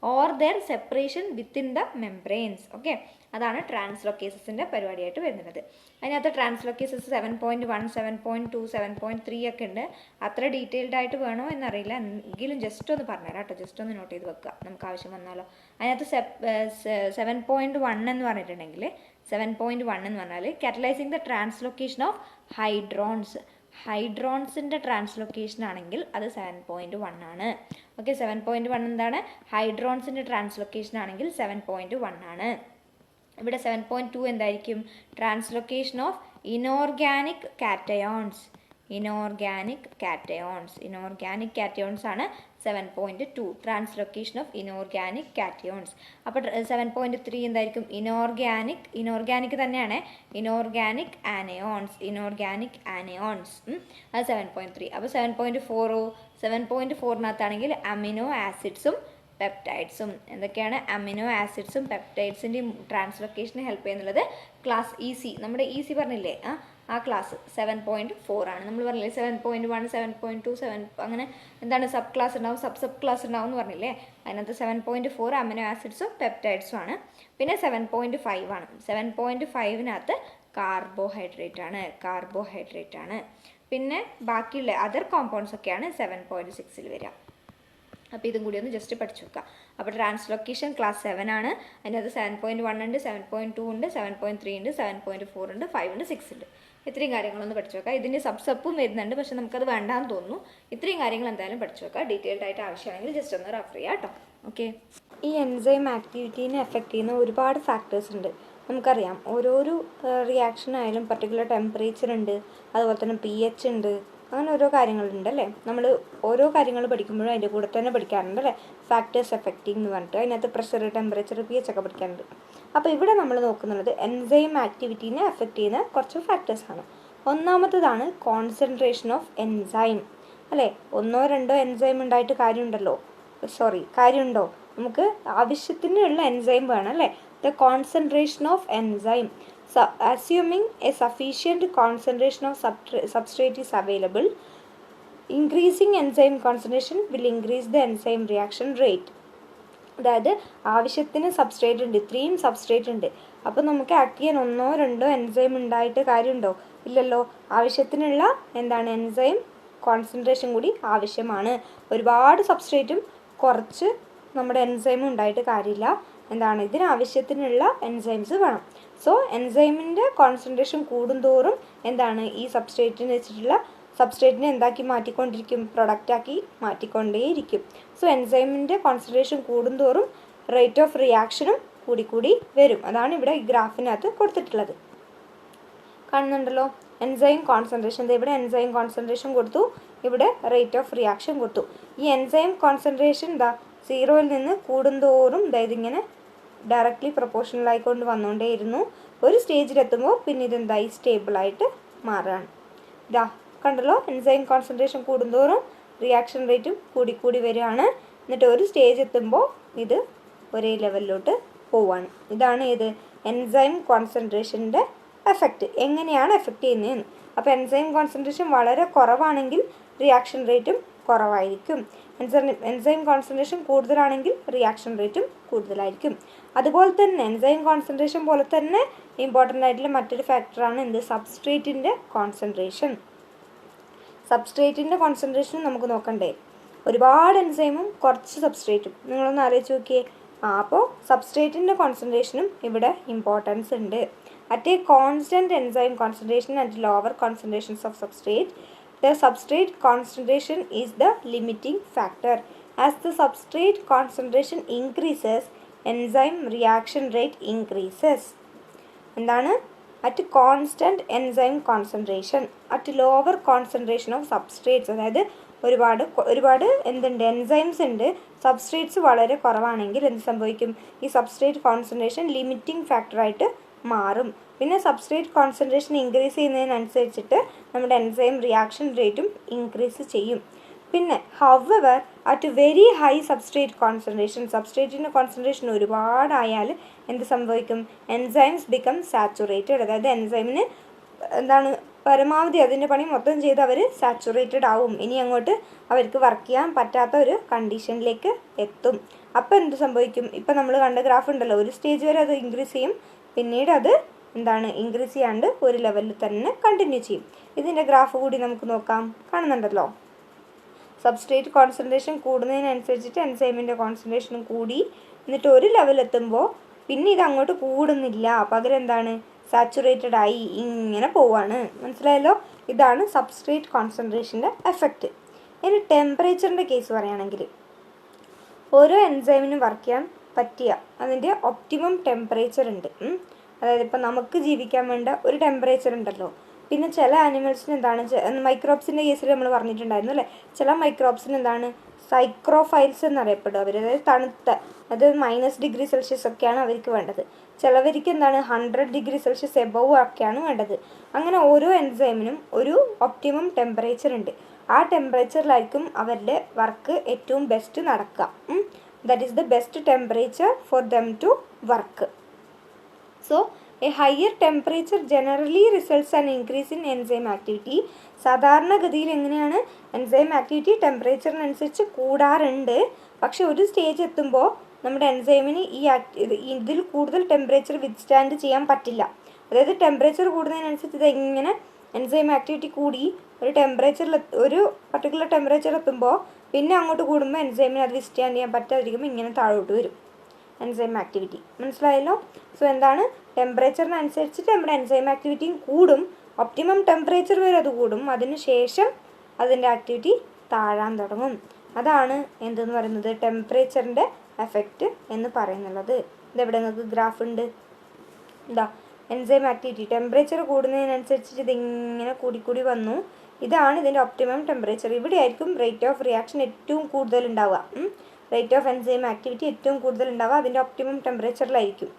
or their separation within the membranes. Okay, അതാണ് ട്രാൻസ്ലോക്കേസസിൻ്റെ പരിപാടിയായിട്ട് വരുന്നത്. അതിനകത്ത് ട്രാൻസ്ലോക്കേസസ് 7.1, 7.2, 7.3 ഒക്കെ ഉണ്ട്. അത്ര ഡീറ്റെയിൽഡ് ആയിട്ട് വേണോ എന്നറിയില്ല, എങ്കിലും ജസ്റ്റ് ഒന്ന് പറഞ്ഞുതരാം കേട്ടോ, ജസ്റ്റ് ഒന്ന് നോട്ട് ചെയ്ത് വെക്കുക, നമുക്ക് ആവശ്യം വന്നാലോ. അതിനകത്ത് 7.1 എന്ന് പറഞ്ഞിട്ടുണ്ടെങ്കിൽ, 7.1 എന്ന് പറഞ്ഞാൽ കാറ്റലൈസിങ് ദ ട്രാൻസ്ലോക്കേഷൻ ഓഫ് ഹൈഡ്രോൺസിൻ്റെ ട്രാൻസ്ലോക്കേഷൻ ആണെങ്കിൽ അത് 7.1 ആണ്. ഓക്കെ, 7.1 എന്താണ്, ഹൈഡ്രോൺസിൻ്റെ ട്രാൻസ്ലോക്കേഷൻ ആണെങ്കിൽ 7.1 ആണ്. ഇവിടെ 7.2 എന്തായിരിക്കും, ട്രാൻസ്ലോക്കേഷൻ ഓഫ് ഇനോർഗാനിക് കാറ്റയോൺസ് ആണ് 7.2, ട്രാൻസ്ലോക്കേഷൻ ഓഫ് ഇനോർഗാനിക് കാറ്റയോൺസ്. അപ്പോൾ 7.3 എന്തായിരിക്കും, ഇനോർഗാനിക് തന്നെയാണ്, ഇനോർഗാനിക് ആനയോൺസ് അത് 7.3. അപ്പോൾ 7.4-7.4-നകത്താണെങ്കിൽ അമിനോ ആസിഡ്സും പെപ്റ്റൈഡ്സും, എന്തൊക്കെയാണ് അമിനോ ആസിഡ്സും പെപ്റ്റൈഡ്സിൻ്റെയും ട്രാൻസ്ലോക്കേഷന് ഹെൽപ്പ് ചെയ്യുന്നുള്ളത് ക്ലാസ് EC, നമ്മുടെ EC പറഞ്ഞില്ലേ, ആ ക്ലാസ് 7.4 ആണ്. നമ്മൾ പറഞ്ഞില്ലേ 7.1, 7.2, 7 അങ്ങനെ എന്താണ് സബ് ക്ലാസ് ഉണ്ടാവും, സബ് ക്ലാസ് ഉണ്ടാവും എന്ന് പറഞ്ഞില്ലേ, അതിനകത്ത് 7.4 അമിനോ ആസിഡ്സും പെപ്റ്റൈഡ്സും ആണ്. പിന്നെ 7.5 ആണ്, 7.5-നകത്ത് കാർബോഹൈഡ്രേറ്റ് ആണ്. പിന്നെ ബാക്കിയുള്ള അതർ കോമ്പൗണ്ട്സ് ഒക്കെയാണ് 7.6-ൽ വരിക. അപ്പോൾ ഇതും കൂടി ഒന്ന് ജസ്റ്റ് പഠിച്ചു വെക്കുക. അപ്പോൾ ട്രാൻസ്ലോക്കേഷൻ ക്ലാസ് 7 ആണ്. അതിനകത്ത് 7.1 ഉണ്ട്, 7.2 ഉണ്ട്, 7.3 ഉണ്ട്, 7.4 ഉണ്ട്, 5 ഉണ്ട്, 6 ഉണ്ട്. ഇത്രയും കാര്യങ്ങളൊന്ന് പഠിച്ചു വെക്കുക. ഇതിൻ്റെ സബ്സപ്പും വരുന്നുണ്ട്, പക്ഷെ നമുക്കത് വേണ്ടാന്ന് തോന്നുന്നു. ഇത്രയും കാര്യങ്ങൾ എന്തായാലും പഠിച്ചു വെക്കുക. ഡീറ്റെയിൽഡ് ആയിട്ട് ആവശ്യമാണെങ്കിൽ ജസ്റ്റ് ഒന്ന് റെഫർ ചെയ്യാം കേട്ടോ. ഓക്കെ, ഈ എൻസൈം ആക്ടിവിറ്റീനെ എഫക്റ്റ് ചെയ്യുന്ന ഒരുപാട് ഫാക്ടേഴ്സ് ഉണ്ട്. നമുക്കറിയാം ഓരോരോ റിയാക്ഷൻ ആയാലും പർട്ടിക്കുലർ ടെമ്പറേച്ചർ ഉണ്ട്, അതുപോലെ തന്നെ pH ഉണ്ട്, അങ്ങനെ ഓരോ കാര്യങ്ങളുണ്ട് അല്ലേ. നമ്മൾ ഓരോ കാര്യങ്ങൾ പഠിക്കുമ്പോഴും അതിൻ്റെ കൂടെ തന്നെ പഠിക്കാറുണ്ട് അല്ലേ, ഫാക്ടേഴ്സ് എഫക്റ്റിംഗ് എന്ന് പറഞ്ഞിട്ട്. അതിനകത്ത് പ്രഷർ, ടെമ്പറേച്ചർ, pH ഒക്കെ പഠിക്കാറുണ്ട്. അപ്പോൾ ഇവിടെ നമ്മൾ നോക്കുന്നത് എൻസൈം ആക്ടിവിറ്റീനെ എഫക്റ്റ് ചെയ്യുന്ന കുറച്ച് ഫാക്ടേഴ്സാണ്. ഒന്നാമത്തതാണ് കോൺസെൻട്രേഷൻ ഓഫ് എൻസൈം അല്ലേ. 1-2 എൻസൈം ഉണ്ടായിട്ട് കാര്യമുണ്ടോ? നമുക്ക് ആവശ്യത്തിനുള്ള എൻസൈം വേണം അല്ലേ. The concentration of enzyme, assuming a sufficient concentration of substrate is available, increasing enzyme concentration will increase the enzyme reaction rate. അതായത് ആവശ്യത്തിന് സബ്സ്ട്രേറ്റ് ഉണ്ട്, ഇത്രയും സബ്സ്ട്രേറ്റ് ഉണ്ട്, അപ്പോൾ നമുക്ക് ആക്ട് ചെയ്യാൻ 1-2 എൻസൈം ഉണ്ടായിട്ട് കാര്യമുണ്ടോ? ഇല്ലല്ലോ. ആവശ്യത്തിനുള്ള എന്താണ് എൻസൈം കോൺസെൻട്രേഷൻ കൂടി ആവശ്യമാണ്. ഒരുപാട് സബ്സ്ട്രേറ്റും കുറച്ച് നമ്മുടെ എൻസൈമും ഉണ്ടായിട്ട് കാര്യമില്ല. എന്താണ്, ഇതിനാവശ്യത്തിനുള്ള എൻസൈംസ് വേണം. സോ എൻസൈമിൻ്റെ കോൺസെൻട്രേഷൻ കൂടുന്തോറും എന്താണ് ഈ സബ്സ്ട്രേറ്റിന് വെച്ചിട്ടുള്ള സബ്സ്ട്രേറ്റിനെ എന്താക്കി മാറ്റിക്കൊണ്ടിരിക്കും, പ്രൊഡക്റ്റാക്കി മാറ്റിക്കൊണ്ടേയിരിക്കും. സോ എൻസൈമിൻ്റെ കോൺസെൻട്രേഷൻ കൂടുന്തോറും റേറ്റ് ഓഫ് റിയാക്ഷനും കൂടിക്കൂടി വരും. അതാണ് ഇവിടെ ഈ ഗ്രാഫിനകത്ത് കൊടുത്തിട്ടുള്ളത്. കാണുന്നുണ്ടല്ലോ എൻസൈം കോൺസെൻട്രേഷൻ. ഇവിടെ എൻസൈം കോൺസെൻട്രേഷൻ കൊടുത്തു, ഇവിടെ റേറ്റ് ഓഫ് റിയാക്ഷൻ കൊടുത്തു. ഈ എൻസൈം കോൺസെൻട്രേഷൻ 0-ൽ നിന്ന് കൂടുന്തോറും ഇതിങ്ങനെ ഡയറക്റ്റ്ലി പ്രൊപ്പോർഷണൽ ആയിക്കൊണ്ട് വന്നുകൊണ്ടേയിരുന്നു. ഒരു സ്റ്റേജിലെത്തുമ്പോൾ പിന്നെ ഇതെന്തായി സ്റ്റേബിളായിട്ട് മാറുകയാണ്. കണ്ടല്ലോ എൻസൈം കോൺസെൻട്രേഷൻ കൂടുന്തോറും റിയാക്ഷൻ റേറ്റും കൂടിക്കൂടി വരികയാണ്. എന്നിട്ട് ഒരു സ്റ്റേജ് എത്തുമ്പോൾ ഇത് ഒരേ ലെവലിലോട്ട് പോവുകയാണ്. ഇതാണ് എൻസൈം കോൺസെൻട്രേഷൻ്റെ എഫക്റ്റ്. എങ്ങനെയാണ് എഫക്റ്റ് ചെയ്യുന്നതെന്ന്. അപ്പോൾ എൻസൈം കോൺസെൻട്രേഷൻ വളരെ കുറവാണെങ്കിൽ റിയാക്ഷൻ റേറ്റും കുറവായിരിക്കും. എൻസൈം കോൺസെൻട്രേഷൻ കൂടുതലാണെങ്കിൽ റിയാക്ഷൻ റേറ്റും കൂടുതലായിരിക്കും. അതുപോലെ തന്നെ എൻസൈം കോൺസെൻട്രേഷൻ പോലെ തന്നെ ഇമ്പോർട്ടൻ്റ് ആയിട്ടുള്ള മറ്റൊരു ഫാക്ടറാണ് സബ്സ്ട്രേറ്റിൻ്റെ കോൺസെൻട്രേഷൻ. സബ്സ്ട്രേറ്റിൻ്റെ കോൺസെൻട്രേഷൻ നമുക്ക് നോക്കണ്ടേ. ഒരുപാട് എൻസൈമും കുറച്ച് സബ്സ്ട്രേറ്റും. നിങ്ങളൊന്ന് ആലോചിച്ച് നോക്കിയേ. അപ്പോൾ സബ്സ്ട്രേറ്റിൻ്റെ കോൺസെൻട്രേഷനും ഇവിടെ ഇമ്പോർട്ടൻസ് ഉണ്ട്. At a constant enzyme concentration and lower concentrations of substrate, the substrate concentration is the limiting factor. As the substrate concentration increases, enzyme reaction rate increases. എന്താണ്? At constant enzyme concentration, at lower concentration of substrates, അതായത് ഒരുപാട് എന്തുണ്ട് enzymes ഉണ്ട്, substrates വളരെ കുറവാണെങ്കിൽ എന്ത് സംഭവിക്കും? ഈ സബ്സ്ട്രേറ്റ് കോൺസെൻട്രേഷൻ ലിമിറ്റിംഗ് ഫാക്ടറായിട്ട് മാറും. പിന്നെ സബ്സ്ട്രേറ്റ് കോൺസെൻട്രേഷൻ ഇൻക്രീസ് ചെയ്യുന്നതിനനുസരിച്ചിട്ട് നമ്മുടെ എൻസൈം റിയാക്ഷൻ റേറ്റും ഇൻക്രീസ് ചെയ്യും. പിന്നെ however at very high substrate concentration, സബ്സ്ട്രേറ്റിൻ്റെ കോൺസെൻട്രേഷൻ ഒരുപാടായാൽ എന്ത് സംഭവിക്കും? Enzymes become saturated. അതായത് എൻസൈമിന് പരമാവധി അതിൻ്റെ പണി മൊത്തം ചെയ്ത് അവർ സാച്ചുറേറ്റഡ് ആവും. ഇനി അങ്ങോട്ട് അവർക്ക് വർക്ക് ചെയ്യാൻ പറ്റാത്ത ഒരു കണ്ടീഷനിലേക്ക് എത്തും. അപ്പോൾ എന്ത് സംഭവിക്കും? ഇപ്പം നമ്മൾ കണ്ട ഗ്രാഫ് ഉണ്ടല്ലോ, ഒരു സ്റ്റേജ് വരെ അത് ഇൻക്രീസ് ചെയ്യും, പിന്നീട് അത് ഇൻക്രീസ് ചെയ്യാണ്ട് ഒരു ലെവലിൽ തന്നെ കണ്ടിന്യൂ ചെയ്യും. ഇതിൻ്റെ ഗ്രാഫ് കൂടി നമുക്ക് നോക്കാം. കാണുന്നുണ്ടല്ലോ, സബ്സ്ട്രേറ്റ് കോൺസെൻട്രേഷൻ കൂടുന്നതിനനുസരിച്ചിട്ട് എൻസൈമിൻ്റെ കോൺസെൻട്രേഷനും കൂടി, എന്നിട്ട് ഒരു ലെവലെത്തുമ്പോൾ പിന്നെ ഇത് അങ്ങോട്ട് കൂടുന്നില്ല, പകരം സാച്ചുറേറ്റഡ് ആയി ഇങ്ങനെ പോവാണ്. മനസ്സിലായല്ലോ? ഇതാണ് സബ്സ്ട്രേറ്റ് കോൺസെൻട്രേഷൻ്റെ എഫക്റ്റ്. ഇനി ടെമ്പറേച്ചറിൻ്റെ കേസ് പറയുകയാണെങ്കിൽ, ഓരോ എൻസൈമിനും വർക്ക് ചെയ്യാൻ പറ്റിയ അതിൻ്റെ ഒപ്റ്റിമം ടെമ്പറേച്ചർ ഉണ്ട്. അതായത് ഇപ്പം നമുക്ക് ജീവിക്കാൻ വേണ്ട ഒരു ടെമ്പറേച്ചർ ഉണ്ടല്ലോ. പിന്നെ ചില ആനിമൽസിന് മൈക്രോബ്സിൻ്റെ കേസിൽ നമ്മൾ പറഞ്ഞിട്ടുണ്ടായിരുന്നു അല്ലേ, ചില മൈക്രോബ്സിന് സൈക്രോഫൈൽസ് എന്നറിയപ്പെടും അവർ. അതായത് തണുത്ത, അത് -°C ഒക്കെയാണ് അവർക്ക് വേണ്ടത്. ചിലവർക്ക് 100°C എബവ് ഒക്കെയാണ് വേണ്ടത്. അങ്ങനെ ഓരോ എൻസൈമിനും ഒരു ഒപ്റ്റിമം ടെമ്പറേച്ചർ ഉണ്ട്. ആ ടെമ്പറേച്ചറിലായിരിക്കും അവരുടെ വർക്ക് ഏറ്റവും ബെസ്റ്റ് നടക്കുക. That is the best temperature for them to work. So, a higher temperature generally results an increase in enzyme activity. സാധാരണഗതിയിൽ എങ്ങനെയാണ് എൻസൈം ആക്ടിവിറ്റി ടെമ്പറേച്ചറിനനുസരിച്ച് കൂടാറുണ്ട്. പക്ഷെ ഒരു സ്റ്റേജ് എത്തുമ്പോൾ നമ്മുടെ എൻസൈമിന് ഇതിൽ കൂടുതൽ ടെമ്പറേച്ചർ വിത്ത്സ്റ്റാൻഡ് ചെയ്യാൻ പറ്റില്ല. അതായത് ടെമ്പറേച്ചർ കൂടുന്നതിനനുസരിച്ച് ഇതെങ്ങനെ എൻസൈം ആക്ടിവിറ്റി കൂടി ഒരു പർട്ടിക്കുലർ ടെമ്പറേച്ചർ എത്തുമ്പോൾ പിന്നെ അങ്ങോട്ട് കൂടുമ്പോൾ എൻസൈമിന് അത് വിത്ത്സ്റ്റാൻഡ് ചെയ്യാൻ പറ്റാതിരിക്കുമ്പോൾ ഇങ്ങനെ താഴോട്ട് വരും എൻസൈം ആക്ടിവിറ്റി. മനസ്സിലായല്ലോ? സോ ടെമ്പറേച്ചറിനനുസരിച്ചിട്ട് നമ്മുടെ എൻസൈം ആക്ടിവിറ്റിയും കൂടും. ഒപ്റ്റിമം ടെമ്പറേച്ചർ വരെ അത് കൂടും. അതിനുശേഷം അതിൻ്റെ ആക്ടിവിറ്റി താഴാൻ തുടങ്ങും. അതാണ് എന്തെന്ന് പറയുന്നത് ടെമ്പറേച്ചറിൻ്റെ എഫക്റ്റ് എന്ന് പറയുന്നുള്ളത്. ഇതെവിടെ നിങ്ങൾക്ക് ഗ്രാഫ് ഉണ്ട്. എൻസൈം ആക്ടിവിറ്റി ടെമ്പറേച്ചർ കൂടുന്നതിനനുസരിച്ചിട്ട് ഇതിങ്ങനെ കൂടിക്കൂടി വന്നു. ഇതാണ് ഇതിൻ്റെ ഒപ്റ്റിമം ടെമ്പറേച്ചർ. ഇവിടെ ആയിരിക്കും റേറ്റ് ഓഫ് റിയാക്ഷൻ ഏറ്റവും കൂടുതൽ ഉണ്ടാവുക. റേറ്റ് ഓഫ് എൻസൈം ആക്ടിവിറ്റി ഏറ്റവും കൂടുതൽ ഉണ്ടാവുക അതിൻ്റെ ഒപ്റ്റിമം ടെമ്പറേച്ചറിലായിരിക്കും.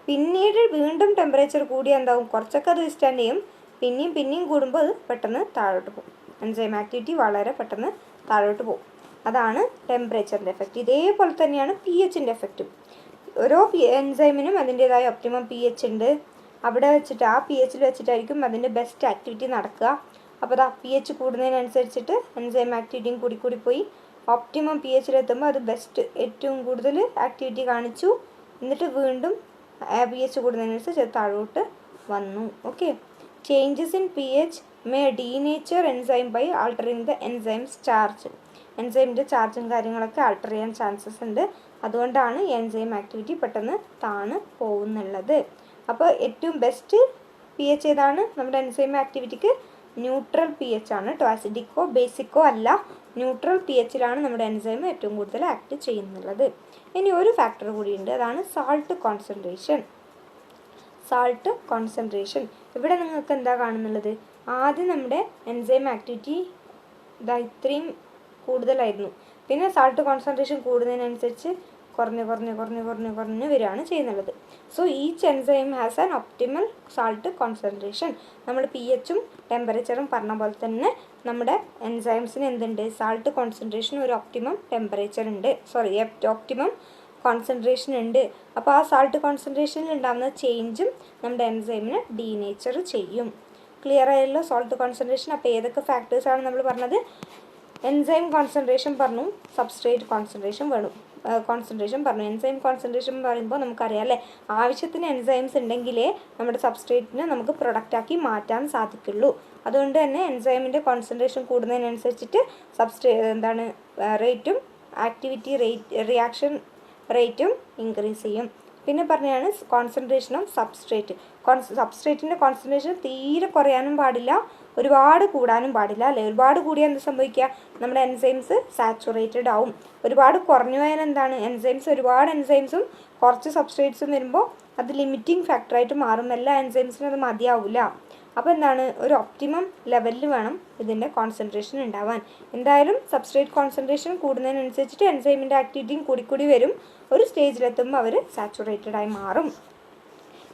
പിന്നീട് വീണ്ടും ടെമ്പറേച്ചർ കൂടിയാൽ എന്താവും? കുറച്ചൊക്കെ അത് വിസ്റ്റാൻഡ് ചെയ്യും. പിന്നെയും കൂടുമ്പോൾ അത് പെട്ടെന്ന് താഴോട്ട് പോകും. എൻസൈം ആക്ടിവിറ്റി വളരെ പെട്ടെന്ന് താഴോട്ട് പോകും. അതാണ് ടെമ്പറേച്ചറിൻ്റെ എഫക്റ്റ്. ഇതേപോലെ തന്നെയാണ് pHൻ്റെ എഫക്റ്റും. ഓരോ എൻസൈമിനും അതിൻ്റേതായ ഒപ്റ്റിമം pH ഉണ്ട്. അവിടെ വെച്ചിട്ട് ആ pHൽ വെച്ചിട്ടായിരിക്കും അതിൻ്റെ ബെസ്റ്റ് ആക്ടിവിറ്റി നടക്കുക. അപ്പോൾ pH കൂടുന്നതിനനുസരിച്ചിട്ട് എൻസൈം ആക്ടിവിറ്റിയും കൂടി പോയി ഒപ്റ്റിമം pHലെത്തുമ്പോൾ അത് ബെസ്റ്റ് ഏറ്റവും കൂടുതൽ ആക്ടിവിറ്റി കാണിച്ചു. എന്നിട്ട് വീണ്ടും pH കൂടുന്നതിനനുസരിച്ച് അത് താഴോട്ട് വന്നു. Okay. Changes in pH may denature enzyme by altering the enzyme's charge. എൻസൈമിൻ്റെ ചാർജും കാര്യങ്ങളൊക്കെ ആൾട്ടർ ചെയ്യാൻ ചാൻസസ് ഉണ്ട്. അതുകൊണ്ടാണ് എൻസൈം ആക്ടിവിറ്റി പെട്ടെന്ന് താഴ്ന്ന് പോകുന്നുള്ളത്. അപ്പോൾ ഏറ്റവും ബെസ്റ്റ് pH ഏതാണ്? നമ്മുടെ എൻസൈം ആക്ടിവിറ്റിക്ക് ന്യൂട്രൽ പി എച്ച് ആണ് കേട്ടോ, അസിഡിക്കോ ബേസിക്കോ അല്ല, ന്യൂട്രൽ പി എച്ചിലാണ് നമ്മുടെ എൻസൈം ഏറ്റവും കൂടുതൽ ആക്ട് ചെയ്യുന്നുള്ളത്. ഇനി ഒരു ഫാക്ടർ കൂടിയുണ്ട്, അതാണ് സാൾട്ട് കോൺസെൻട്രേഷൻ. സാൾട്ട് കോൺസെൻട്രേഷൻ ഇവിടെ നിങ്ങൾക്ക് എന്താ കാണുന്നുള്ളത്, ആദ്യം നമ്മുടെ എൻസൈം ആക്ടിവിറ്റി ഇത്രയും കൂടുതലായിരുന്നു, പിന്നെ സാൾട്ട് കോൺസെൻട്രേഷൻ കൂടുന്നതിനനുസരിച്ച് കുറഞ്ഞ് വരികയാണ് ചെയ്യുന്നുള്ളത്. So each enzyme has an optimal salt concentration. നമ്മൾ പി എച്ചും ടെമ്പറേച്ചറും പറഞ്ഞ പോലെ തന്നെ നമ്മുടെ എൻസൈംസിന് എന്തുണ്ട്, സാൾട്ട് കോൺസെൻട്രേഷൻ ഒരു ഒപ്റ്റിമം ടെമ്പറേച്ചർ ഉണ്ട്, ഒപ്റ്റിമം കോൺസെൻട്രേഷൻ ഉണ്ട്. അപ്പോൾ ആ സാൾട്ട് കോൺസെൻട്രേഷനിൽ ഉണ്ടാകുന്ന ചേഞ്ചും നമ്മുടെ എൻസൈമിനെ ഡീനേച്ചർ ചെയ്യും. ക്ലിയർ ആയല്ലോ സോൾട്ട് കോൺസെൻട്രേഷൻ. അപ്പോൾ ഏതൊക്കെ ഫാക്ടേഴ്സാണ് നമ്മൾ പറഞ്ഞത്, എൻസൈം കോൺസെൻട്രേഷൻ പറഞ്ഞു, സബ്സ്ട്രേറ്റ് കോൺസെൻട്രേഷൻ പറഞ്ഞു. എൻസൈം കോൺസെൻട്രേഷൻ പറയുമ്പോൾ നമുക്കറിയാം അല്ലേ, ആവശ്യത്തിന് എൻസൈംസ് ഉണ്ടെങ്കിലേ നമ്മുടെ സബ്സ്ട്രേറ്റിനെ നമുക്ക് പ്രൊഡക്റ്റാക്കി മാറ്റാൻ സാധിക്കുള്ളൂ. അതുകൊണ്ട് തന്നെ എൻസൈമിൻ്റെ കോൺസെൻട്രേഷൻ കൂടുന്നതിനനുസരിച്ചിട്ട് റേറ്റും ആക്ടിവിറ്റി റിയാക്ഷൻ റേറ്റും ഇൻക്രീസ് ചെയ്യും. പിന്നെ പറഞ്ഞതാണ് കോൺസെൻട്രേഷൻ ഓഫ് സബ്സ്ട്രേറ്റിൻ്റെ കോൺസെൻട്രേഷൻ തീരെ കുറയാനും പാടില്ല, ഒരുപാട് കൂടാനും പാടില്ല അല്ലേ. ഒരുപാട് കൂടിയാൽ എന്ത് സംഭവിക്കുക, നമ്മുടെ എൻസൈംസ് സാച്ചുറേറ്റഡ് ആവും. ഒരുപാട് കുറഞ്ഞു പോയാൽ എന്താണ്, ഒരുപാട് എൻസൈംസും കുറച്ച് സബ്സ്ട്രേറ്റ്സും വരുമ്പോൾ അത് ലിമിറ്റിംഗ് ഫാക്ടറായിട്ട് മാറും, എല്ലാ എൻസൈംസിനും അത് മതിയാവില്ല. അപ്പോൾ എന്താണ്, ഒരു ഒപ്റ്റിമം ലെവലിൽ വേണം ഇതിൻ്റെ കോൺസെൻട്രേഷൻ ഉണ്ടാവാൻ. എന്തായാലും സബ്സ്ട്രേറ്റ് കോൺസെൻട്രേഷൻ കൂടുന്നതിനനുസരിച്ചിട്ട് എൻസൈമിൻ്റെ ആക്ടിവിറ്റിയും കൂടി വരും, ഒരു സ്റ്റേജിലെത്തുമ്പോൾ അവർ സാച്ചുറേറ്റഡ് ആയി മാറും.